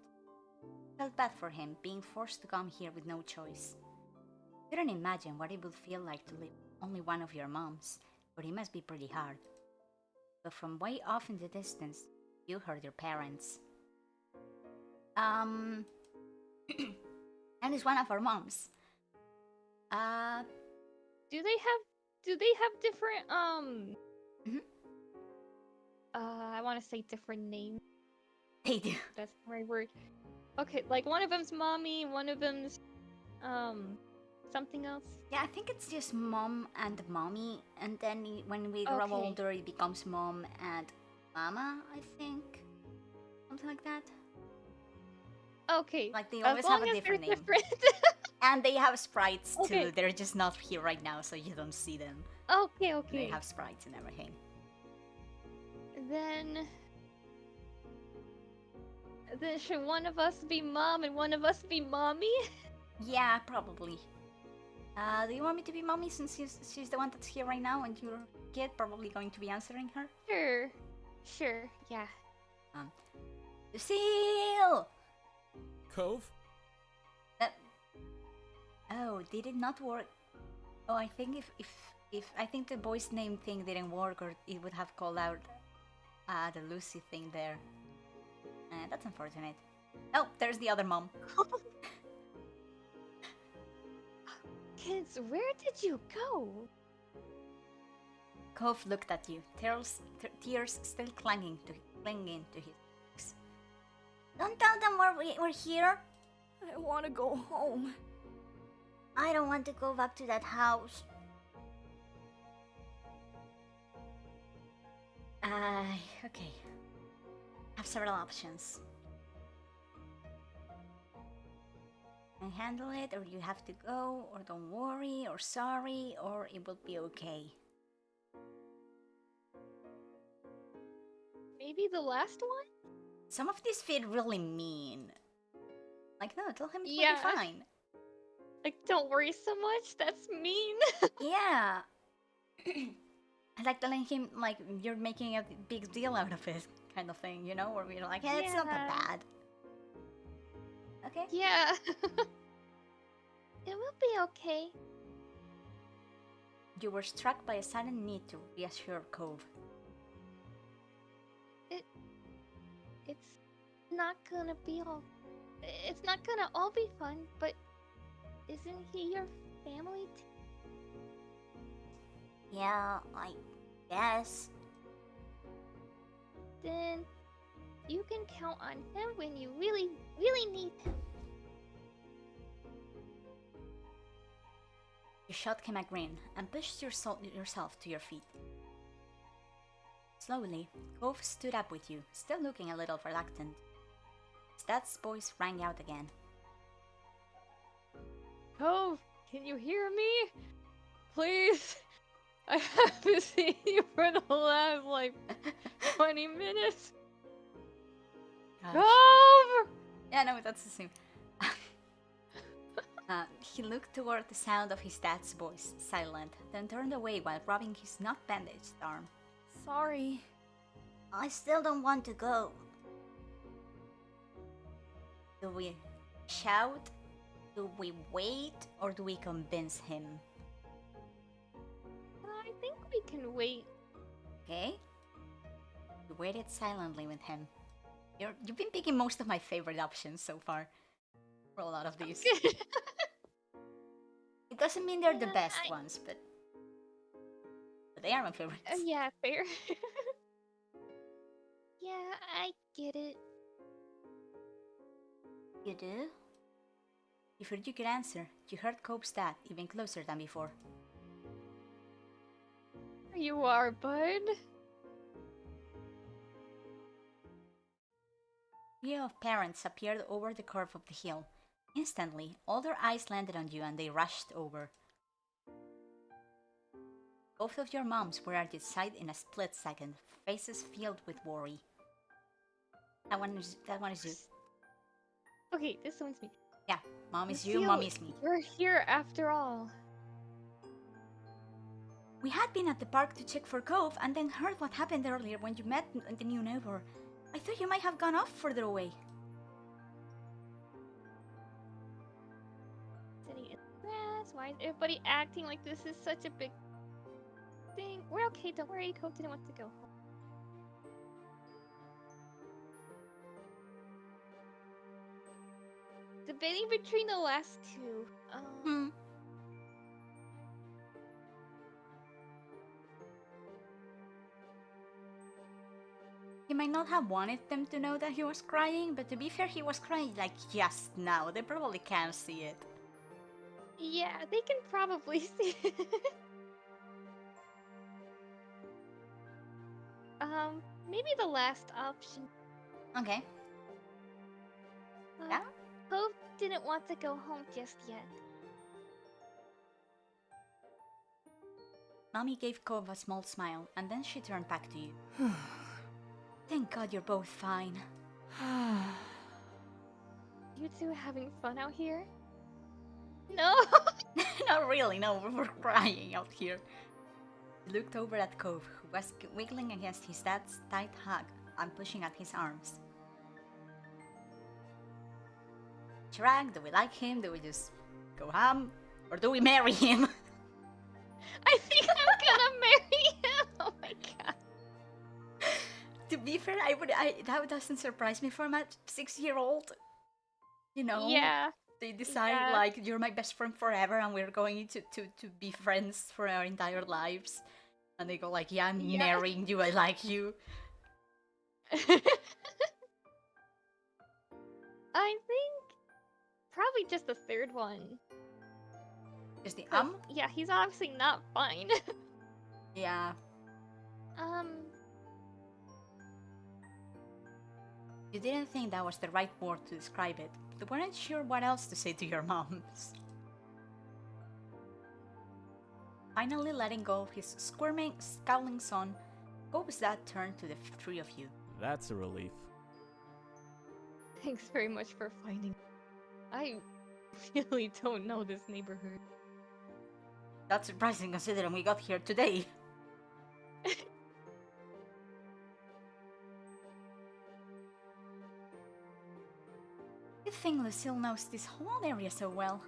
Felt bad for him being forced to come here with no choice. Couldn't imagine what it would feel like to live with only one of your moms, but it must be pretty hard. But from way off in the distance, you heard your parents. And it's one of our moms. Do they have different, Mhm. I want to say different names. They do. That's the right word. Okay, like one of them's mommy, one of them's, something else. Yeah, I think it's just mom and mommy, and then when we grow Okay. older, it becomes mom and mama, I think. Something like that. Okay. Like they As always long have a as different they're name. different. And they have sprites Okay. too. They're just not here right now, so you don't see them. Okay, They okay. have sprites and everything. Then should one of us be mom and one of us be mommy? Yeah, probably. Do you want me to be mommy since she's the one that's here right now and your kid probably going to be answering her? Sure, yeah. Lucille! Cove? Oh, did it not work? Oh, I think if I think the boy's name thing didn't work, or it would have called out the Lucy thing there. That's unfortunate. Oh, there's the other mom. Kids, where did you go? Cove looked at you, tears still clinging to his cheeks. Don't tell them we're here. I want to go home. I don't want to go back to that house. Okay. I have several options. You can handle it, or you have to go, or don't worry, or sorry, or it will be okay. Maybe the last one? Some of these feel really mean. Like, no, tell him it's Yeah. gonna be fine. Like, don't worry so much, that's mean. Yeah. I like telling him, like, you're making a big deal out of it, kind of thing, you know? Where we're like, hey, it's not that Yeah. bad. Okay? Yeah. It will be okay. You were struck by a sudden need to reassure Cove. It's not gonna be all. It's not gonna all be fun, but isn't he your family too? Yeah, I guess. Captain. You can count on him when you really, really need him. You shot him a grin and pushed yourself to your feet. Slowly, Cove stood up with you, still looking a little reluctant. His dad's voice rang out again. Cove, can you hear me? Please? I haven't seen you for the last, 20 minutes. Gosh. Cove! Yeah, no, that's the same. He looked toward the sound of his dad's voice, silent, then turned away while rubbing his not bandaged arm. Sorry. I still don't want to go. Do we shout? Do we wait? Or do we convince him? I think we can wait. Okay? You waited silently with him. You've been picking most of my favorite options so far. For a lot of these. It doesn't mean they're the best ones, but they are my favorites. Yeah, fair. Yeah, I get it. You do? Before you could answer, you heard Cope's dad even closer than before. You are, bud. A trio of parents appeared over the curve of the hill. Instantly, all their eyes landed on you and they rushed over. Both of your moms were at your side in a split second, faces filled with worry. That one is you. Okay, this one's me. Yeah, mom is you, Lucille, mom is me. You're here after all. We had been at the park to check for Cove and then heard what happened earlier when you met the new neighbor. I thought you might have gone off further away. Sitting in the grass. Why is everybody acting like this is such a big thing? We're okay, don't worry. Cove didn't want to go home. Debating between the last two. He might not have wanted them to know that he was crying, but to be fair, he was crying like just now. They probably can't see it. Yeah, they can probably see it. Maybe the last option. Okay. Yeah? Cove didn't want to go home just yet. Mommy gave Cove a small smile, and then she turned back to you. Thank God you're both fine. You two having fun out here? No! Not really, no, we were crying out here. He looked over at Cove, who was wiggling against his dad's tight hug and pushing at his arms. Chirag, do we like him? Do we just go ham? Or do we marry him? I think I'm gonna marry him! Oh my god. To be fair, that doesn't surprise me from a 6-year-old. You know? Yeah. They decide, like, you're my best friend forever and we're going to be friends for our entire lives. And they go like, yeah, I'm marrying you, I like you. I think probably just the third one. Is the Yeah, he's obviously not fine. Yeah. You didn't think that was the right word to describe it, but weren't sure what else to say to your moms. Finally letting go of his squirming, scowling son, Cope's dad turned to the three of you. That's a relief. Thanks very much for finding. I really don't know this neighborhood. That's surprising considering we got here today. Good thing Lucille knows this whole area so well.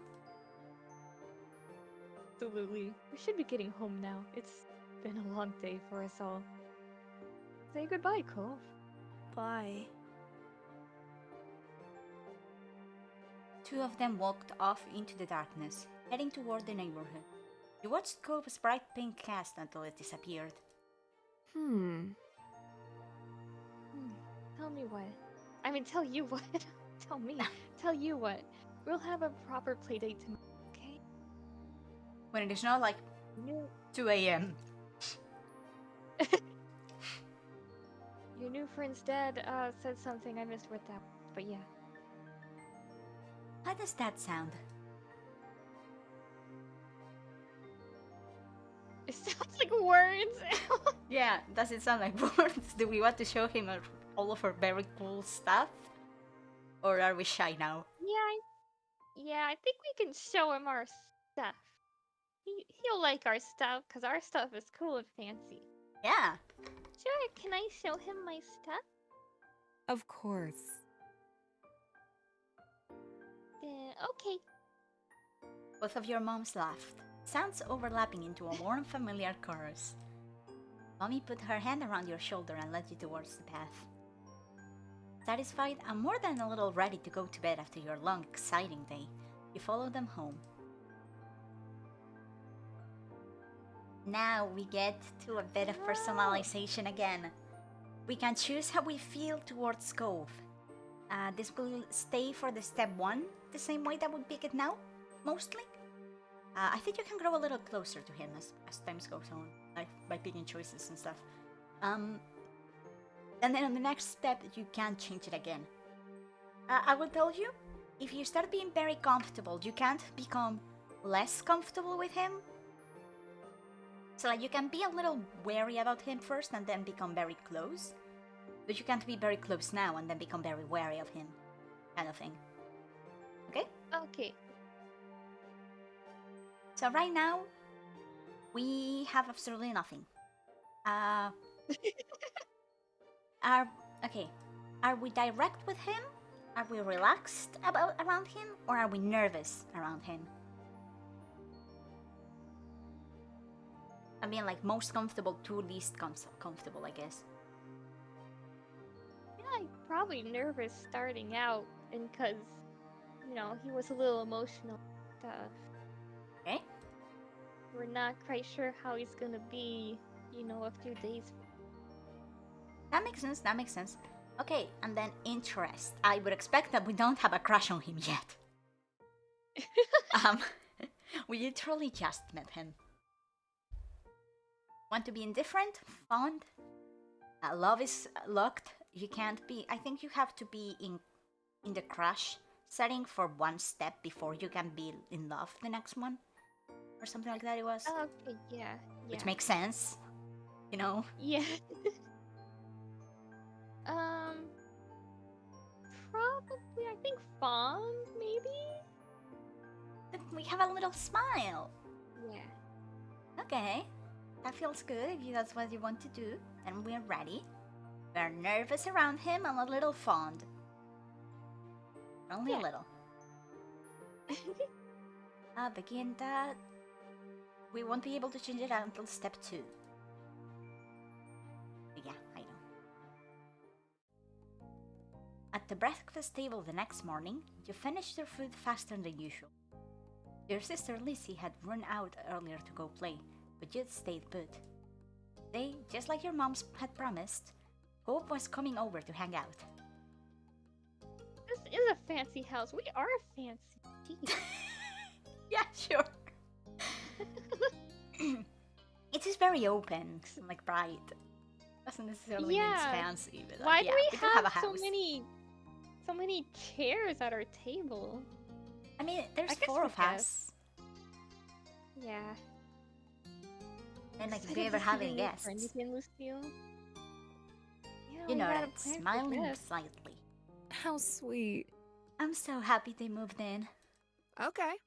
Absolutely. We should be getting home now. It's been a long day for us all. Say goodbye, Cove. Bye. Two of them walked off into the darkness, heading toward the neighborhood. You watched Cove's bright pink cast until it disappeared. Tell me what. I mean, tell you what. Tell me. Tell you what. We'll have a proper playdate tomorrow, okay? When it is not like New 2 a.m. Your new friend's dad said something. I missed what that was, but yeah. How does that sound? It sounds like words. Yeah, does it sound like words? Do we want to show him all of our very cool stuff? Or are we shy now? Yeah, I think we can show him our stuff. He'll like our stuff, because our stuff is cool and fancy. Yeah. Sure, can I show him my stuff? Of course. Okay. Both of your moms laughed, sounds overlapping into a warm, familiar chorus. Mommy put her hand around your shoulder and led you towards the path. Satisfied and more than a little ready to go to bed after your long, exciting day, you follow them home. Now we get to a bit of personalization again. We can choose how we feel towards Cove. This will stay for the step 1, the same way that we pick it now, mostly. I think you can grow a little closer to him as time goes on, like by picking choices and stuff. And then on the next step, you can change it again. I will tell you, if you start being very comfortable, you can't become less comfortable with him. So like you can be a little wary about him first and then become very close. But you can't be very close now and then become very wary of him. Kind of thing. Okay? Okay. So right now, we have absolutely nothing. Are we direct with him? Are we relaxed around him? Or are we nervous around him? I mean, like, most comfortable to least comfortable, I guess. Yeah, probably nervous starting out, and because, he was a little emotional and stuff. Okay? We're not quite sure how he's gonna be, a few days. That makes sense. Okay, and then interest. I would expect that we don't have a crush on him yet. We literally just met him. Want to be indifferent? Fond? Love is locked. You can't be. I think you have to be in the crush setting for one step before you can be in love the next one, or something like that. It was, Okay, yeah. which makes sense, Yeah. Probably, I think fond, maybe? We have a little smile. Yeah. Okay, that feels good. If that's what you want to do, then we're ready. We're nervous around him and a little fond. Only a little. Begin that. We won't be able to change it until step 2. Yeah, I know. At the breakfast table the next morning, you finished your food faster than usual. Your sister Lizzie had run out earlier to go play, but you'd stayed put. Today, just like your moms had promised, Hope was coming over to hang out. This is a fancy house. We are fancy. Jeez. Yeah, sure. It is very open, like bright. Doesn't necessarily mean it's fancy, but Why yeah, do we have a have house. so many chairs at our table? I mean, there's I guess 4 we of guess. us, Yeah. and like if Excited you ever to have see any your guests, friend again, Lucille. Yeah, you we gotta noted, plan for smiling this. slightly. How sweet. I'm so happy they moved in. Okay.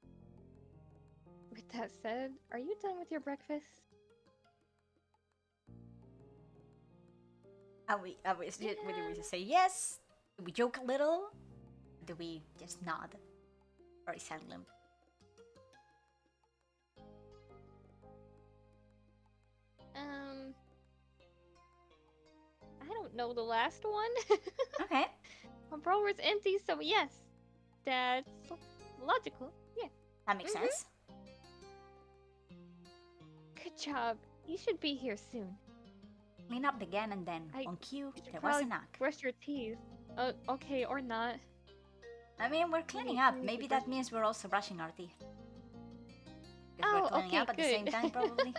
With that said, are you done with your breakfast? Would we just say yes? Do we joke a little? Do we just nod? Very silent. I don't know the last one. Okay. My drawer's empty, so yes. That's logical. Yeah. That makes Mhm. sense. Good job. You should be here soon. Clean up again and then, I on cue, should there was a probably knock. brush your teeth. Okay, or not. I mean, we're cleaning up. Maybe that means we're also brushing our teeth. Because we're cleaning okay, up at the same good. time, probably.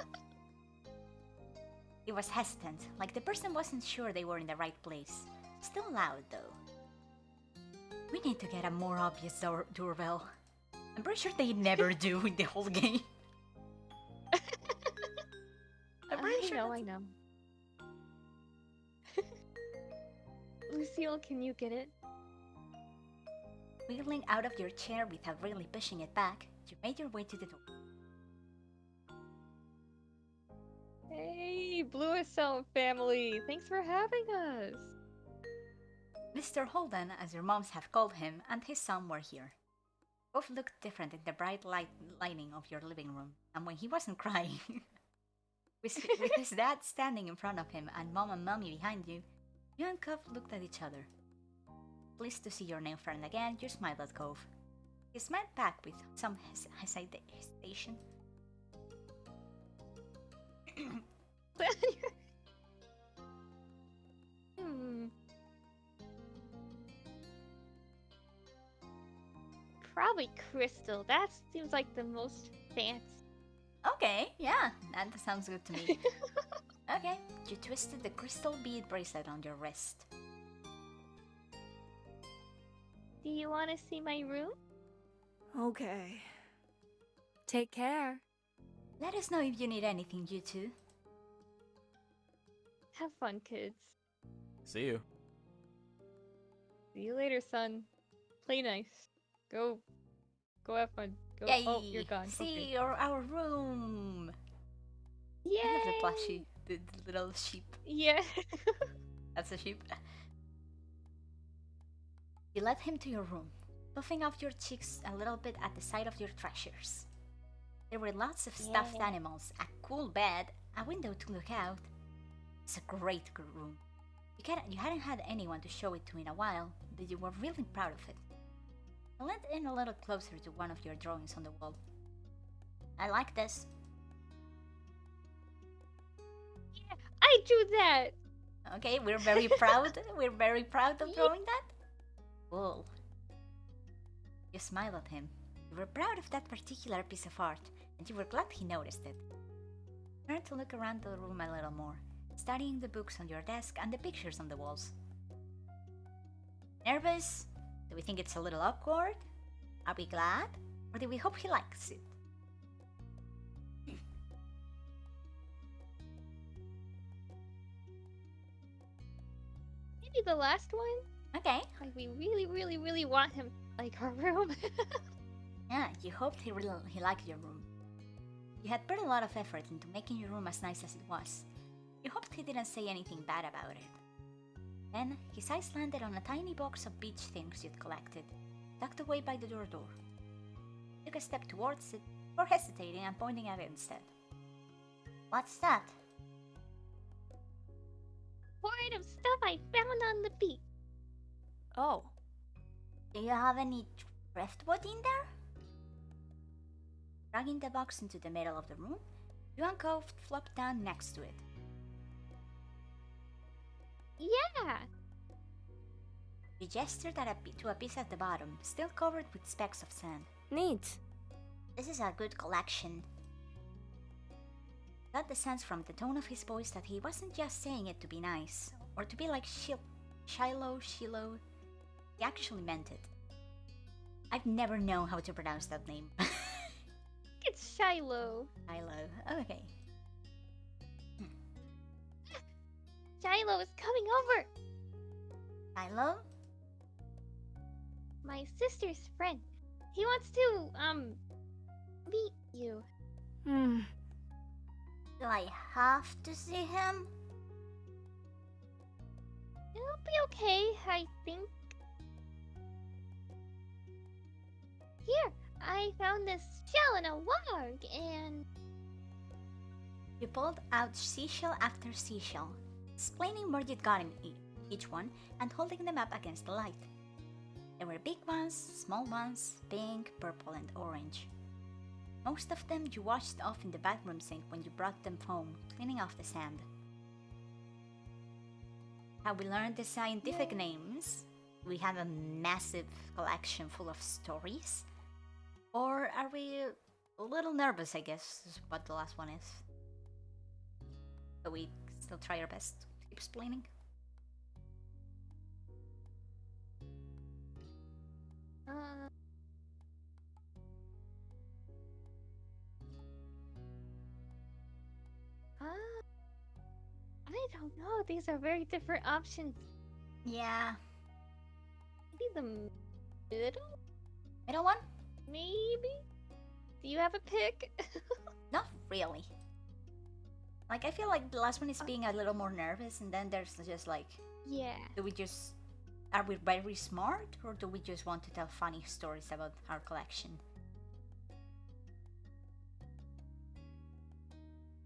He was hesitant, like the person wasn't sure they were in the right place. Still loud, though. We need to get a more obvious doorbell. I'm pretty sure they never do in the whole game. I'm pretty sure I know. Lucille, can you get it? Wiggling out of your chair without really pushing it back, you made your way to the door. Hey, Bluestone family! Thanks for having us! Mr. Holden, as your moms have called him, and his son were here. Both looked different in the bright lighting of your living room, and when he wasn't crying, with his dad standing in front of him and mom and mommy behind you, you and Cove looked at each other. Pleased to see your new friend again, you smiled at Cove. He smiled back with some hesitation. Hmm. Probably Crystal. That seems like the most fancy. Okay, yeah, that sounds good to me. Okay, you twisted the crystal bead bracelet on your wrist. Do you want to see my room? Okay. Take care. Let us know if you need anything, you two. Have fun, kids. See you. See you later, son. Play nice. Go have fun. Go. Yay! Oh, you're gone. See our room. Yay! I love the plushie, the little sheep. Yeah. That's a sheep. You led him to your room, puffing off your cheeks a little bit at the sight of your treasures. There were lots of stuffed Yeah. animals, a cool bed, a window to look out. It's a great room. You hadn't had anyone to show it to in a while, but you were really proud of it. I leaned in a little closer to one of your drawings on the wall. I like this. I drew that. Okay, we're very proud. We're very proud of drawing that. Cool. You smiled at him. You were proud of that particular piece of art, and you were glad he noticed it. Turned to look around the room a little more, studying the books on your desk and the pictures on the walls. Nervous? Do we think it's a little awkward? Are we glad? Or do we hope he likes it? Maybe the last one. Okay. Like we really want him like our room. Yeah, you hoped he liked your room. You had put a lot of effort into making your room as nice as it was. You hoped he didn't say anything bad about it. Then, his eyes landed on a tiny box of beach things you'd collected, tucked away by the door. Took a step towards it, before hesitating and pointing at it instead. What's that? Hoard of stuff I found on the beach. Oh. Do you have any driftwood in there? Dragging the box into the middle of the room, you and Cove flopped down next to it. Yeah. You gestured to a piece at the bottom, still covered with specks of sand. Neat. This is a good collection. Got the sense from the tone of his voice that he wasn't just saying it to be nice, or to be like Shiloh. He actually meant it. I've never known how to pronounce that name. It's Shiloh. Shiloh, okay. Shiloh is coming over. Shiloh? My sister's friend. He wants to, meet you. Do I have to see him? It'll be okay, I think. Here, I found this shell in a log, and... You pulled out seashell after seashell, explaining where you'd gotten each one and holding them up against the light. There were big ones, small ones, pink, purple, and orange. Most of them you washed off in the bathroom sink when you brought them home, cleaning off the sand. Have we learned the scientific Yeah. names? We have a massive collection full of stories? Or are we a little nervous, I guess, is what the last one is? So we still try our best to keep explaining. Uh, uh, I don't know. These are very different options. Yeah. Maybe the middle? Middle one? Maybe? Do you have a pick? Not really. Like, I feel like the last one is being a little more nervous, and then there's just like, Yeah. do we just. Are we very smart, or do we just want to tell funny stories about our collection?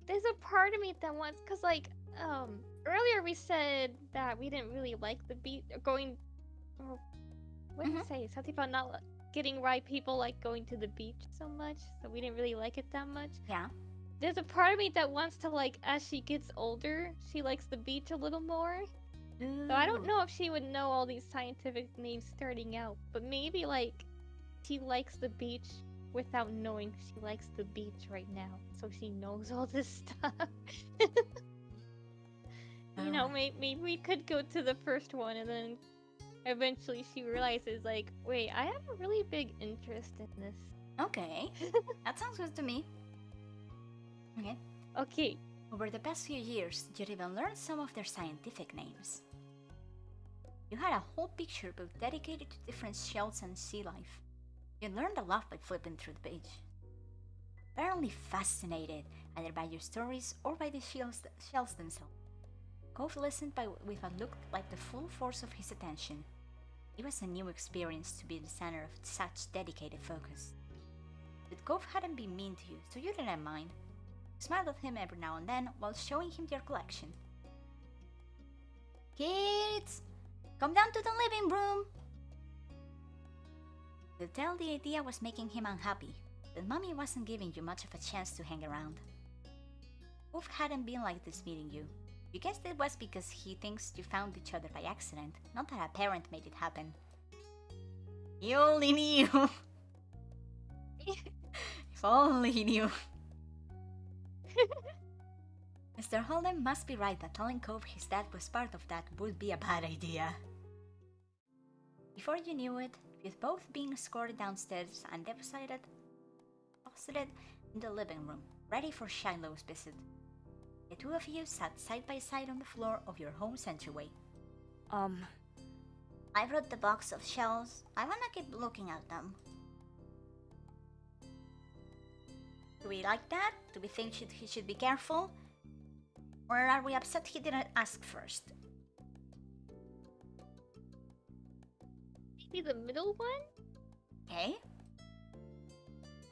There's a part of me that wants, cause like, earlier we said that we didn't really like the beach, going, or what did we say? Something about not getting why people like going to the beach so much, so we didn't really like it that much. Yeah. There's a part of me that wants to like, as she gets older, she likes the beach a little more. So I don't know if she would know all these scientific names starting out, but maybe like she likes the beach without knowing she likes the beach right now, so she knows all this stuff. You know, maybe we could go to the first one and then eventually she realizes like, wait, I have a really big interest in this. Okay. That sounds good to me. Okay. Okay. Over the past few years, you'd even learned some of their scientific names. You had a whole picture book dedicated to different shells and sea life. You learned a lot by flipping through the page. Apparently fascinated either by your stories or by the shells themselves. Cove listened with what looked like the full force of his attention. It was a new experience to be the center of such dedicated focus. But Cove hadn't been mean to you, so you didn't mind. You smiled at him every now and then while showing him your collection. Kids! Come down to the living room! You could tell the idea was making him unhappy, but Mommy wasn't giving you much of a chance to hang around. Wolf hadn't been like this meeting you. You guessed it was because he thinks you found each other by accident, not that a parent made it happen. He only knew! If only he knew! Mr. Holden must be right that telling Cove his dad was part of that would be a bad idea. Before you knew it, you'd both been escorted downstairs and deposited in the living room, ready for Shiloh's visit. The two of you sat side by side on the floor of your home entryway. I brought the box of shells. I wanna keep looking at them. Do we like that? Do we think he should be careful? Or are we upset he didn't ask first? Maybe the middle one? Okay.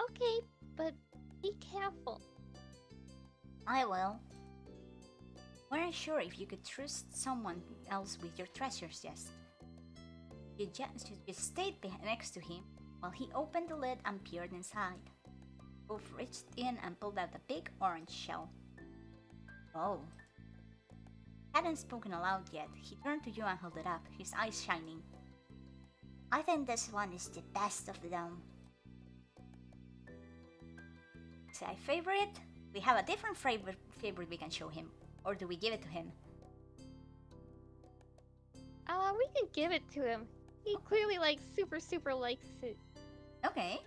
Okay, but be careful. I will. Weren't sure if you could trust someone else with your treasures yet. You just stayed next to him while he opened the lid and peered inside. Wolf reached in and pulled out a big orange shell. Oh. Hadn't spoken aloud yet, he turned to you and held it up, his eyes shining. I think this one is the best of them. Say I favorite? We have a different favorite we can show him. Or do we give it to him? We can give it to him. He clearly like super likes it. Okay.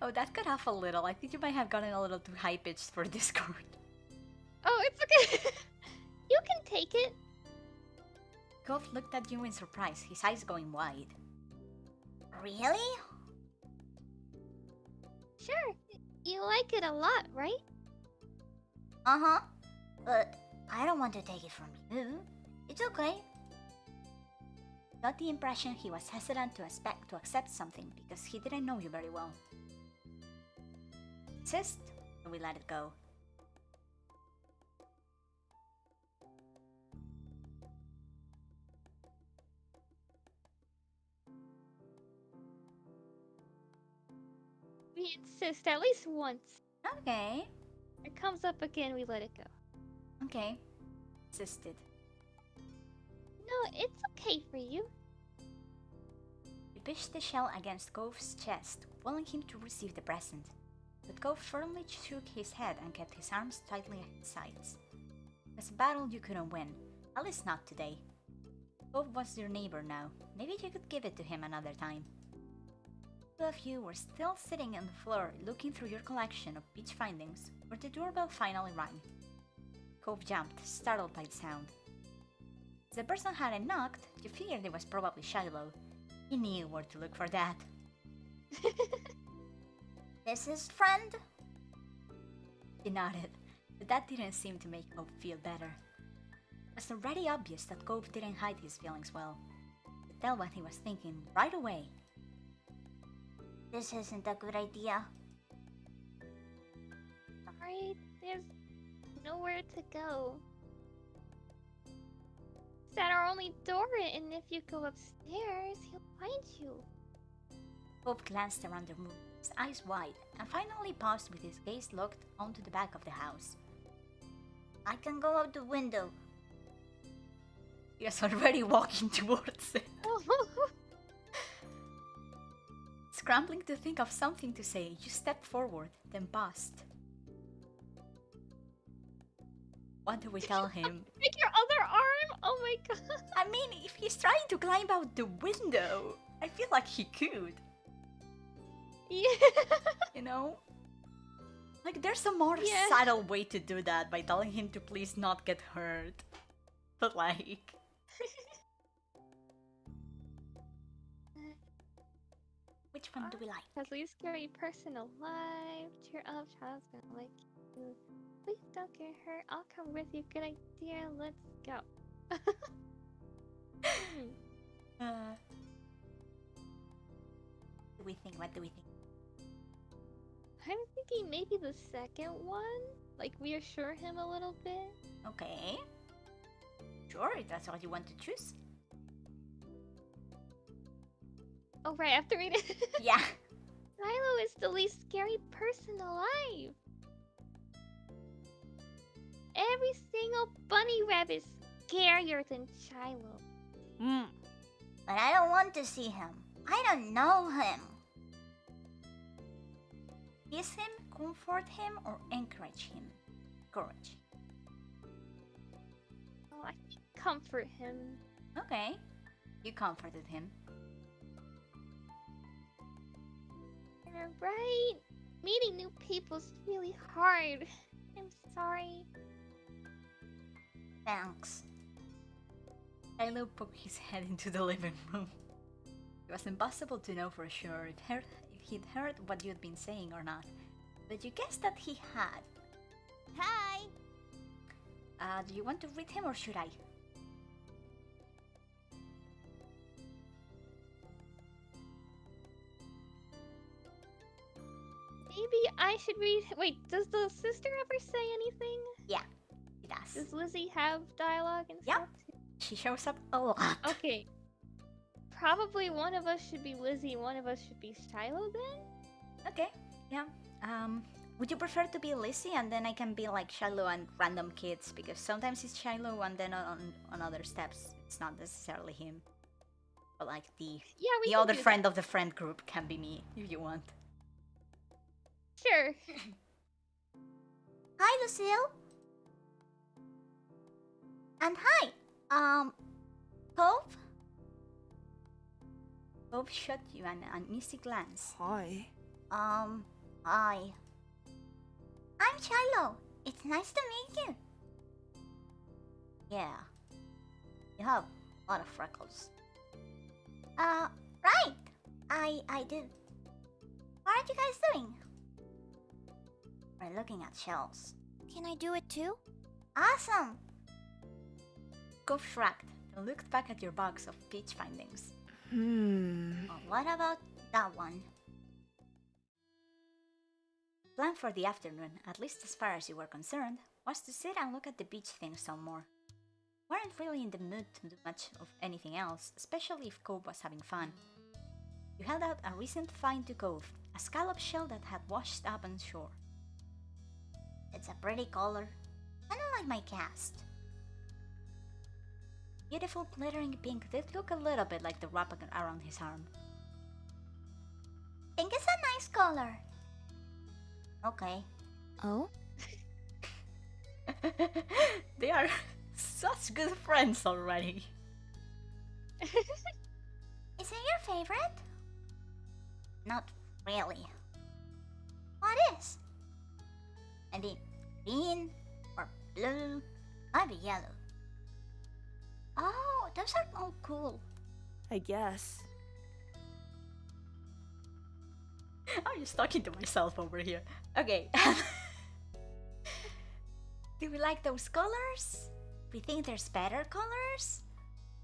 Oh, that cut off a little. I think you might have gotten a little too high-pitched for Discord. Oh, it's okay. You can take it. Cove looked at you in surprise, his eyes going wide. Really? Sure. You like it a lot, right? Uh-huh. But I don't want to take it from you. It's okay. Got the impression he was hesitant to accept something because he didn't know you very well. Insist, and we let it go. We insist at least once. Okay. It comes up again, we let it go. Okay. insisted. No, it's okay for you. He pushed the shell against Cove's chest, willing him to receive the present. But Cove firmly shook his head and kept his arms tightly at his sides. It was a battle you couldn't win, at least not today. Cove was your neighbor now. Maybe you could give it to him another time. Two of you were still sitting on the floor looking through your collection of beach findings where the doorbell finally rang. Cove jumped, startled by the sound. As the person hadn't knocked, you figured it was probably Shiloh. He knew where to look for that. This is friend? He nodded, but that didn't seem to make Cove feel better. It was already obvious that Cove didn't hide his feelings well. You could tell what he was thinking right away. This isn't a good idea. Sorry, there's nowhere to go. It's at our only door, and if you go upstairs, he'll find you. Cove glanced around the room, his eyes wide, and finally paused with his gaze locked onto the back of the house. I can go out the window. He was already walking towards it. Scrambling to think of something to say, you stepped forward, then paused. What do we tell him? Break your other arm? Oh my god. I mean, if he's trying to climb out the window, I feel like he could. Yeah. You know? Like, there's a more Yeah. subtle way to do that by telling him to please not get hurt. But like... Which one do we like? Has least scary person alive. Cheer up, child's gonna like you. Please don't get hurt. I'll come with you. Good idea. Let's go. Do we think? What do we think? I'm thinking maybe the second one. Like reassure him a little bit. Okay. Sure, if that's what you want to choose. Oh right, I have to read it. Yeah. Milo is the least scary person alive. Every single bunny rabbit is scarier than Shiloh. But I don't want to see him. I don't know him. Tease him, comfort him, or encourage him? Courage. Oh, I can comfort him. Okay. You comforted him. Right? Meeting new people's really hard. I'm sorry. Thanks. Shiloh poked his head into the living room. It was impossible to know for sure if he'd heard what you'd been saying or not, but you guessed that he had. Hi! Do you want to read him or should I? Maybe I should read. Wait, does the sister ever say anything? Yeah, he does. Does Lizzie have dialogue and Yeah. stuff too? She shows up a lot. Okay. Probably one of us should be Lizzie, one of us should be Shiloh then? Okay, yeah. Would you prefer to be Lizzie and then I can be like Shiloh and random kids? Because sometimes it's Shiloh and then on other steps it's not necessarily him. But like the Yeah, we the can other do friend of the friend group can be me if you want. that. Sure. Hi, Lucille. And hi, Cove? Cove shot you an uneasy glance. Hi. Hi. I'm Shiloh. It's nice to meet you. Yeah. You have a lot of freckles. Right. I did. What are you guys doing? We're looking at shells. Can I do it too? Awesome! Cove shrugged and looked back at your box of peach findings. Well, what about that one? Plan for the afternoon, at least as far as you were concerned, was to sit and look at the beach things some more. Weren't really in the mood to do much of anything else, especially if Cove was having fun. You held out a recent find to Cove, a scallop shell that had washed up on shore. It's a pretty color, kind of like my cast. beautiful glittering pink that look a little bit like the wrap around his arm. Pink is a nice color. Okay. Oh? They are such good friends already. Is it your favorite? Not really. What is? Maybe green or blue, maybe yellow. Oh, those are all cool. I guess. I'm just talking to myself over here. Okay. Do we like those colors? We think there's better colors?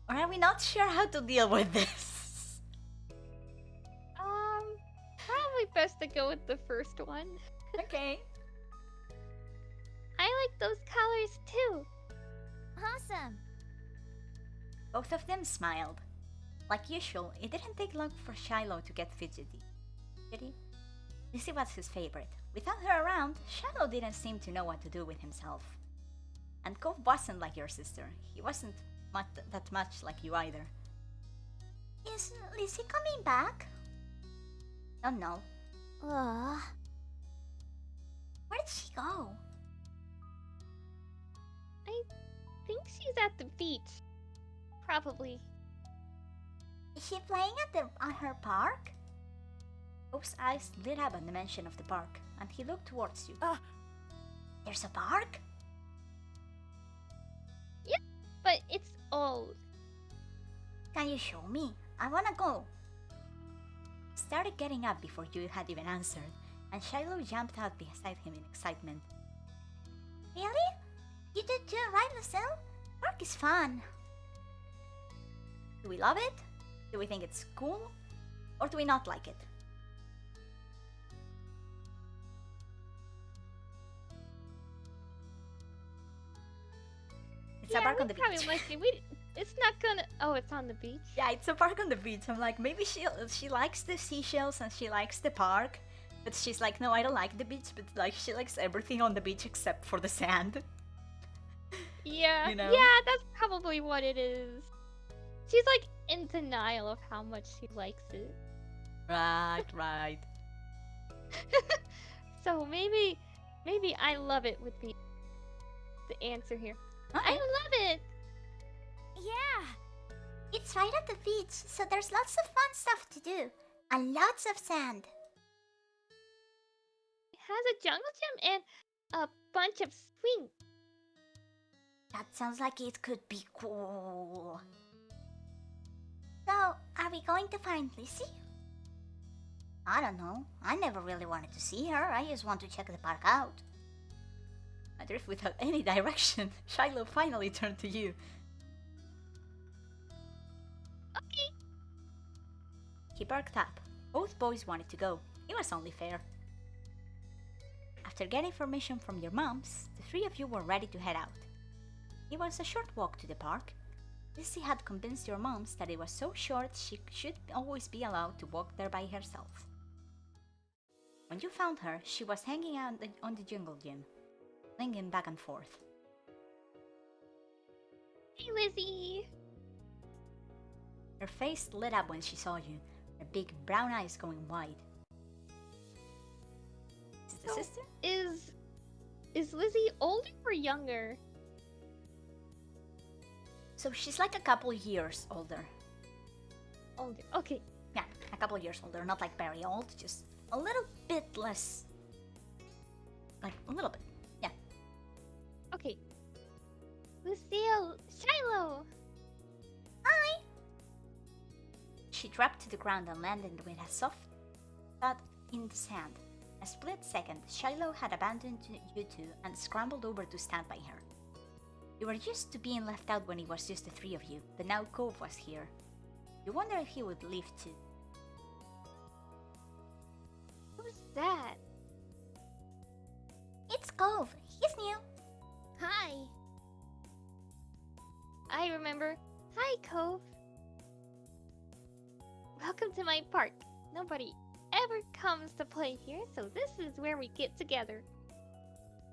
Or are we not sure how to deal with this? Probably best to go with the first one. Okay. I like those colors too. Awesome. Both of them smiled. Like usual, it didn't take long for Shiloh to get fidgety. Lizzie was his favorite. Without her around, Shiloh didn't seem to know what to do with himself. And Cove wasn't like your sister. He wasn't that much like you either. Is Lizzie coming back? Don't know. Ugh. Where did she go? I think she's at the beach. Probably. Is she playing at her park? Cove's eyes lit up at the mention of the park, and he looked towards you. There's a park? Yep, but it's old. Can you show me? I wanna go. He started getting up before you had even answered, and Shiloh jumped out beside him in excitement. Really? You did too, right, Lucille? Park is fun. Do we love it? Do we think it's cool? Or do we not like it? It's a park on the probably beach. like it. It's not gonna. Oh, it's on the beach. Yeah, it's a park on the beach. I'm like, maybe she likes the seashells and she likes the park, but she's like, no, I don't like the beach. But like, she likes everything on the beach except for the sand. Yeah, You know? yeah, that's probably what it is. She's like in denial of how much she likes it. Right. So maybe I love it would be the answer here. Okay. I love it. Yeah. It's right at the beach, so there's lots of fun stuff to do and lots of sand. It has a jungle gym and a bunch of swings. That sounds like it could be cool. So, are we going to find Lizzie? I don't know. I never really wanted to see her. I just want to check the park out. Adrift without any direction, Shiloh finally turned to you. Okay. He perked up. Both boys wanted to go. It was only fair. After getting permission from your moms, the three of you were ready to head out. It was a short walk to the park. Lizzie had convinced your moms that it was so short she should always be allowed to walk there by herself. When you found her, she was hanging out on the jungle gym, swinging back and forth. Hey, Lizzie. Her face lit up when she saw you, her big brown eyes going wide. Is it the sister? Is Lizzie older or younger? So she's like a couple years older. Older. Okay. Yeah, a couple years older, not like very old, just a little bit less. Like a little bit, yeah. Okay. Lucille, Shiloh. Hi! She dropped to the ground and landed with a soft thud in the sand. A split second, Shiloh had abandoned you two and scrambled over to stand by her. You were used to being left out when it was just the three of you, but now Cove was here. You wonder if he would leave too. Who's that? It's Cove. He's new. Hi. I remember. Hi, Cove. Welcome to my park. Nobody ever comes to play here, so this is where we get together.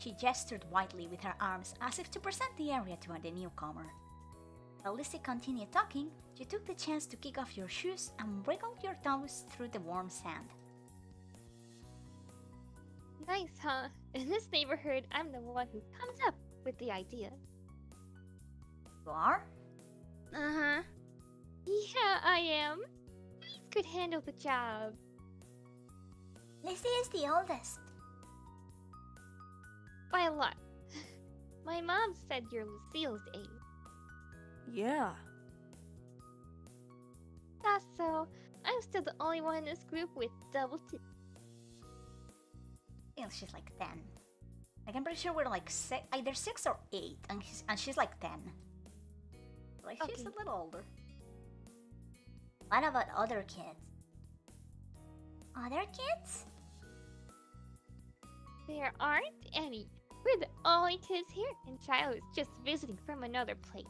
She gestured widely with her arms as if to present the area to the newcomer. While Lizzie continued talking, you took the chance to kick off your shoes and wriggled your toes through the warm sand. Nice, huh? In this neighborhood, I'm the one who comes up with the idea. You are? Uh-huh. Yeah, I am. Please could handle the job. Lizzie is the oldest. By a lot. My mom said you're Lucille's age. Yeah. Thought so. I'm still the only one in this group with double T. I think she's like 10. Like, I'm pretty sure we're like either 6 or 8, and she's like 10. Like, she's Okay. a little older. What about other kids? Other kids? There aren't any. We're the only kids here, and Shiloh is just visiting from another place.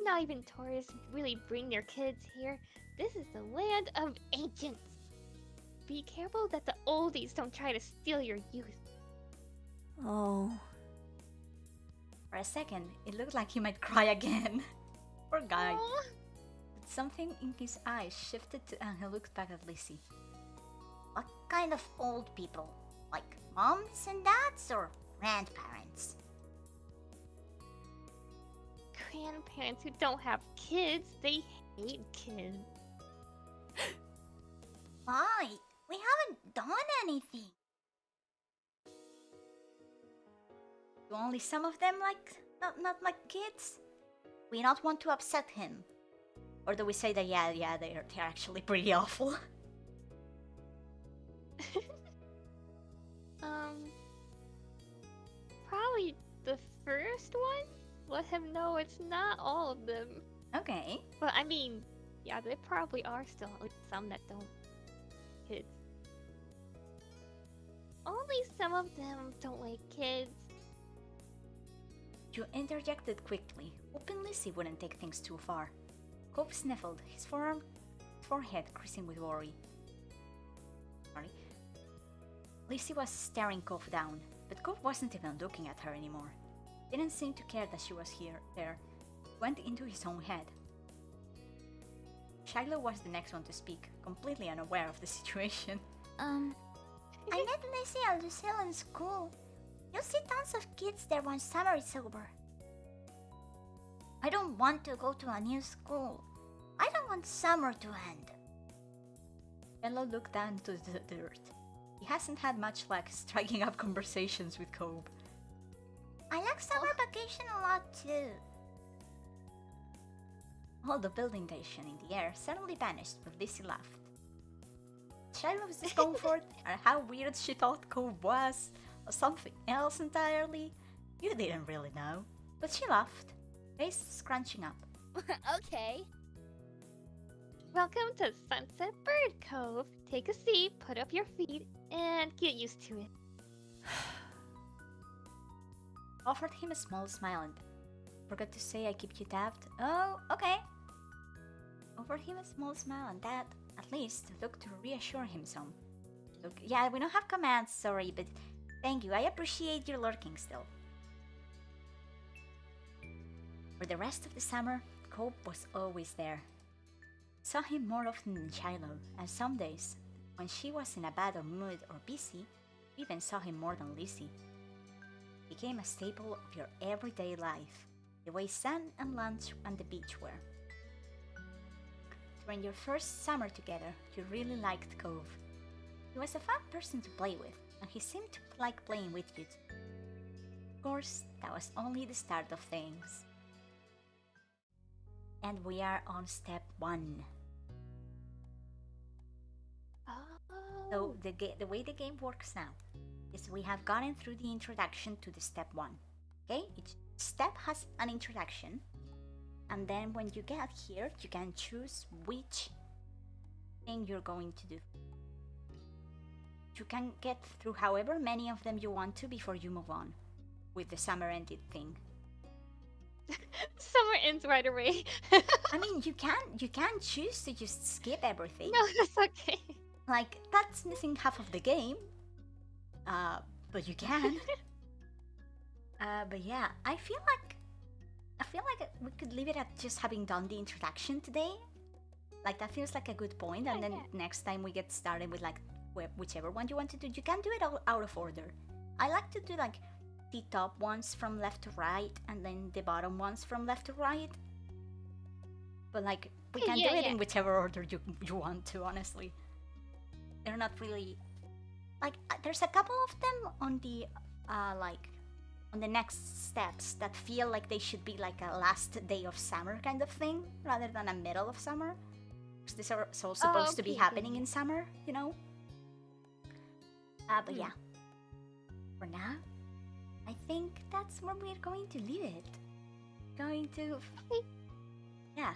Not even tourists really bring their kids here. This is the land of ancients. Be careful that the oldies don't try to steal your youth. Oh. For a second, it looked like he might cry again. Poor guy. Aw. But something in his eyes shifted and he looked back at Lizzie. What kind of old people? Like moms and dads or grandparents? Grandparents who don't have kids, they hate kids. Why? We haven't done anything. Do only some of them not like kids? We not want to upset him. Or do we say that yeah, they're actually pretty awful? Probably the first one? Let him know it's not all of them. Okay. But I mean, yeah, there probably are still some that don't kids. Only some of them don't like kids. You interjected quickly, hoping Lizzie wouldn't take things too far. Cope sniffled, his forehead creasing with worry. Sorry. Lizzie was staring Cope down, but Cope wasn't even looking at her anymore. Didn't seem to care that she was there. Went into his own head. Shiloh was the next one to speak, completely unaware of the situation. I met Lizzie and Lucille in school. You'll see tons of kids there when summer is over. I don't want to go to a new school. I don't want summer to end. Shiloh looked down to the dirt. He hasn't had much luck striking up conversations with Cope. I like summer vacation a lot too. All the building tension in the air suddenly vanished when Lizzie laughed. Shiloh's discomfort, or how weird she thought Cope was, or something else entirely, you didn't really know. But she laughed, face scrunching up. Okay. Welcome to Sunset Bird Cove. Take a seat, put up your feet, and get used to it. Offered him a small smile and forgot to say I keep you tapped. Oh, okay. Offered him a small smile and that, at least, looked to reassure him some. Look, yeah, we don't have commands, sorry, but thank you, I appreciate your lurking still. For the rest of the summer, Cope was always there. Saw him more often than Shiloh, and some days, when she was in a bad mood or busy, even saw him more than Lizzie. Became a staple of your everyday life, the way sun and lunch and the beach were. During your first summer together, you really liked Cove. He was a fun person to play with, and he seemed to like playing with you too. Of course, that was only the start of things. And we are on step 1. So the way the game works now is we have gotten through the introduction to the step 1. Okay, each step has an introduction, and then when you get here, you can choose which thing you're going to do. You can get through however many of them you want to before you move on with the summer ended thing. Summer ends right away. I mean, you can choose to just skip everything. No, that's okay. Like, that's missing half of the game. But you can. But yeah, I feel like I feel like we could leave it at just having done the introduction today. Like that feels like a good point, and then next time we get started with like whichever one you want to do, you can do it all out of order. I like to do like the top ones from left to right, and then the bottom ones from left to right. But like we can do it in whichever order you want to. Honestly, they're not really like there's a couple of them on the like on the next steps that feel like they should be like a last day of summer kind of thing rather than a middle of summer. Because these are so supposed to be happening in summer, you know? But yeah, for now, I think that's where we're going to leave it. Yeah.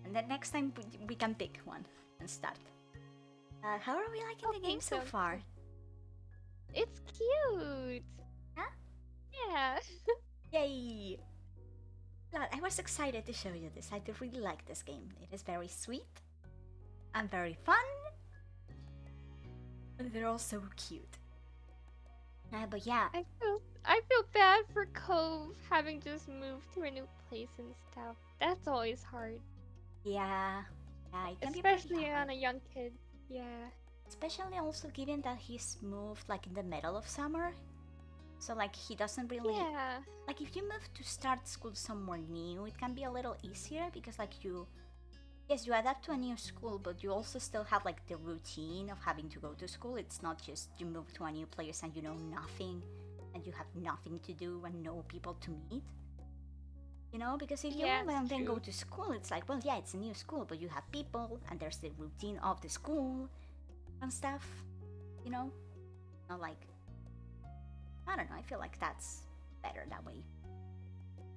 And then next time we can pick one and start. How are we liking the game so far? It's cute. Huh? Yeah. Yay! I was excited to show you this. I do really like this game. It is very sweet and very fun. And they're all so cute. But yeah. I feel bad for Cove having just moved to a new place and stuff. That's always hard. Yeah. Yeah, it can especially be on a young kid. Yeah. Especially also given that he's moved like in the middle of summer. So like he doesn't really like if you move to start school somewhere new, it can be a little easier because like you adapt to a new school, but you also still have like the routine of having to go to school. It's not just you move to a new place and you know nothing and you have nothing to do and no people to meet. You know, because if you move and then go to school, it's like, well, yeah, it's a new school, but you have people and there's the routine of the school and stuff, you know? Not like, I don't know, I feel like that's better that way.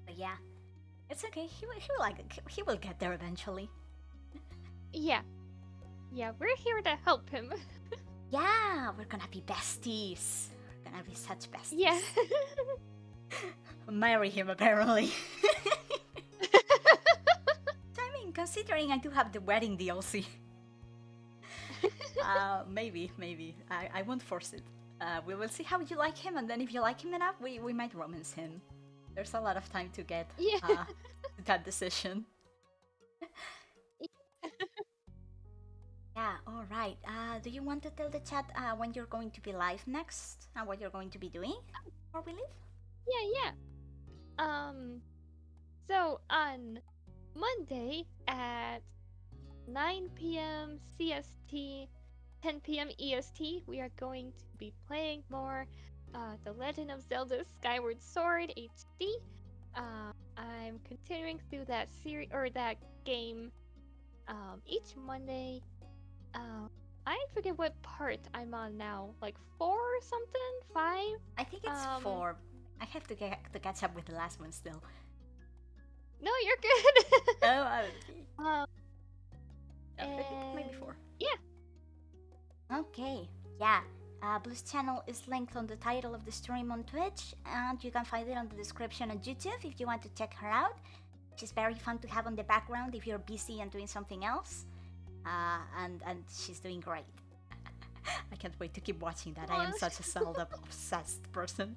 But yeah, it's okay, he will get there eventually. Yeah, we're here to help him. Yeah, we're gonna be besties. We're gonna be such besties. Yeah. Marry him, apparently. I mean, considering I do have the wedding DLC. Maybe. I won't force it. We will see how you like him, and then if you like him enough, we might romance him. There's a lot of time to get to that decision. Yeah, alright. Do you want to tell the chat when you're going to be live next? And what you're going to be doing before we leave? Yeah. So on Monday at 9 p.m. CST, 10 p.m. EST, we are going to be playing more The Legend of Zelda Skyward Sword HD. I'm continuing through that series or that game each Monday. I forget what part I'm on now, like 4 or something, 5. I think it's 4. I have to catch up with the last one still. No, you're good. Maybe 4. Yeah. Okay, yeah. Blue's channel is linked on the title of the stream on Twitch, and you can find it on the description on YouTube if you want to check her out. She's very fun to have on the background if you're busy and doing something else. And she's doing great. I can't wait to keep watching that. I am such a Zelda obsessed person.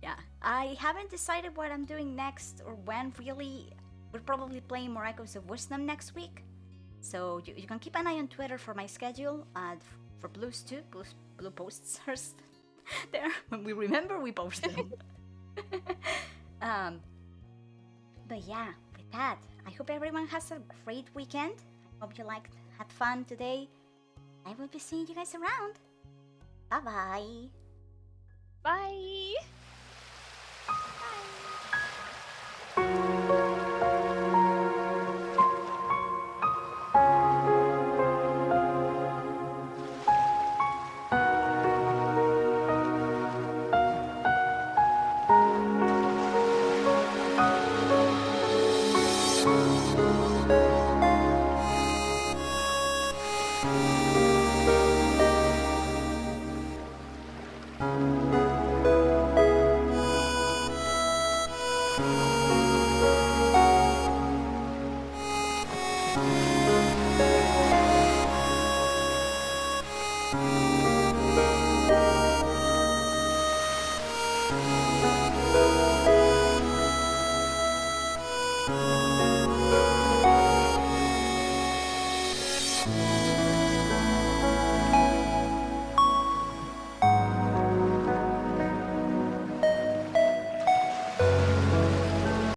Yeah, I haven't decided what I'm doing next or when really. We're probably playing more Echoes of Wisdom next week. So you can keep an eye on Twitter for my schedule. For Blues too. Blue posts her there. When we remember, we post them. But yeah, with that, I hope everyone has a great weekend. I hope you had fun today. I will be seeing you guys around. Bye-bye. Bye. Bye.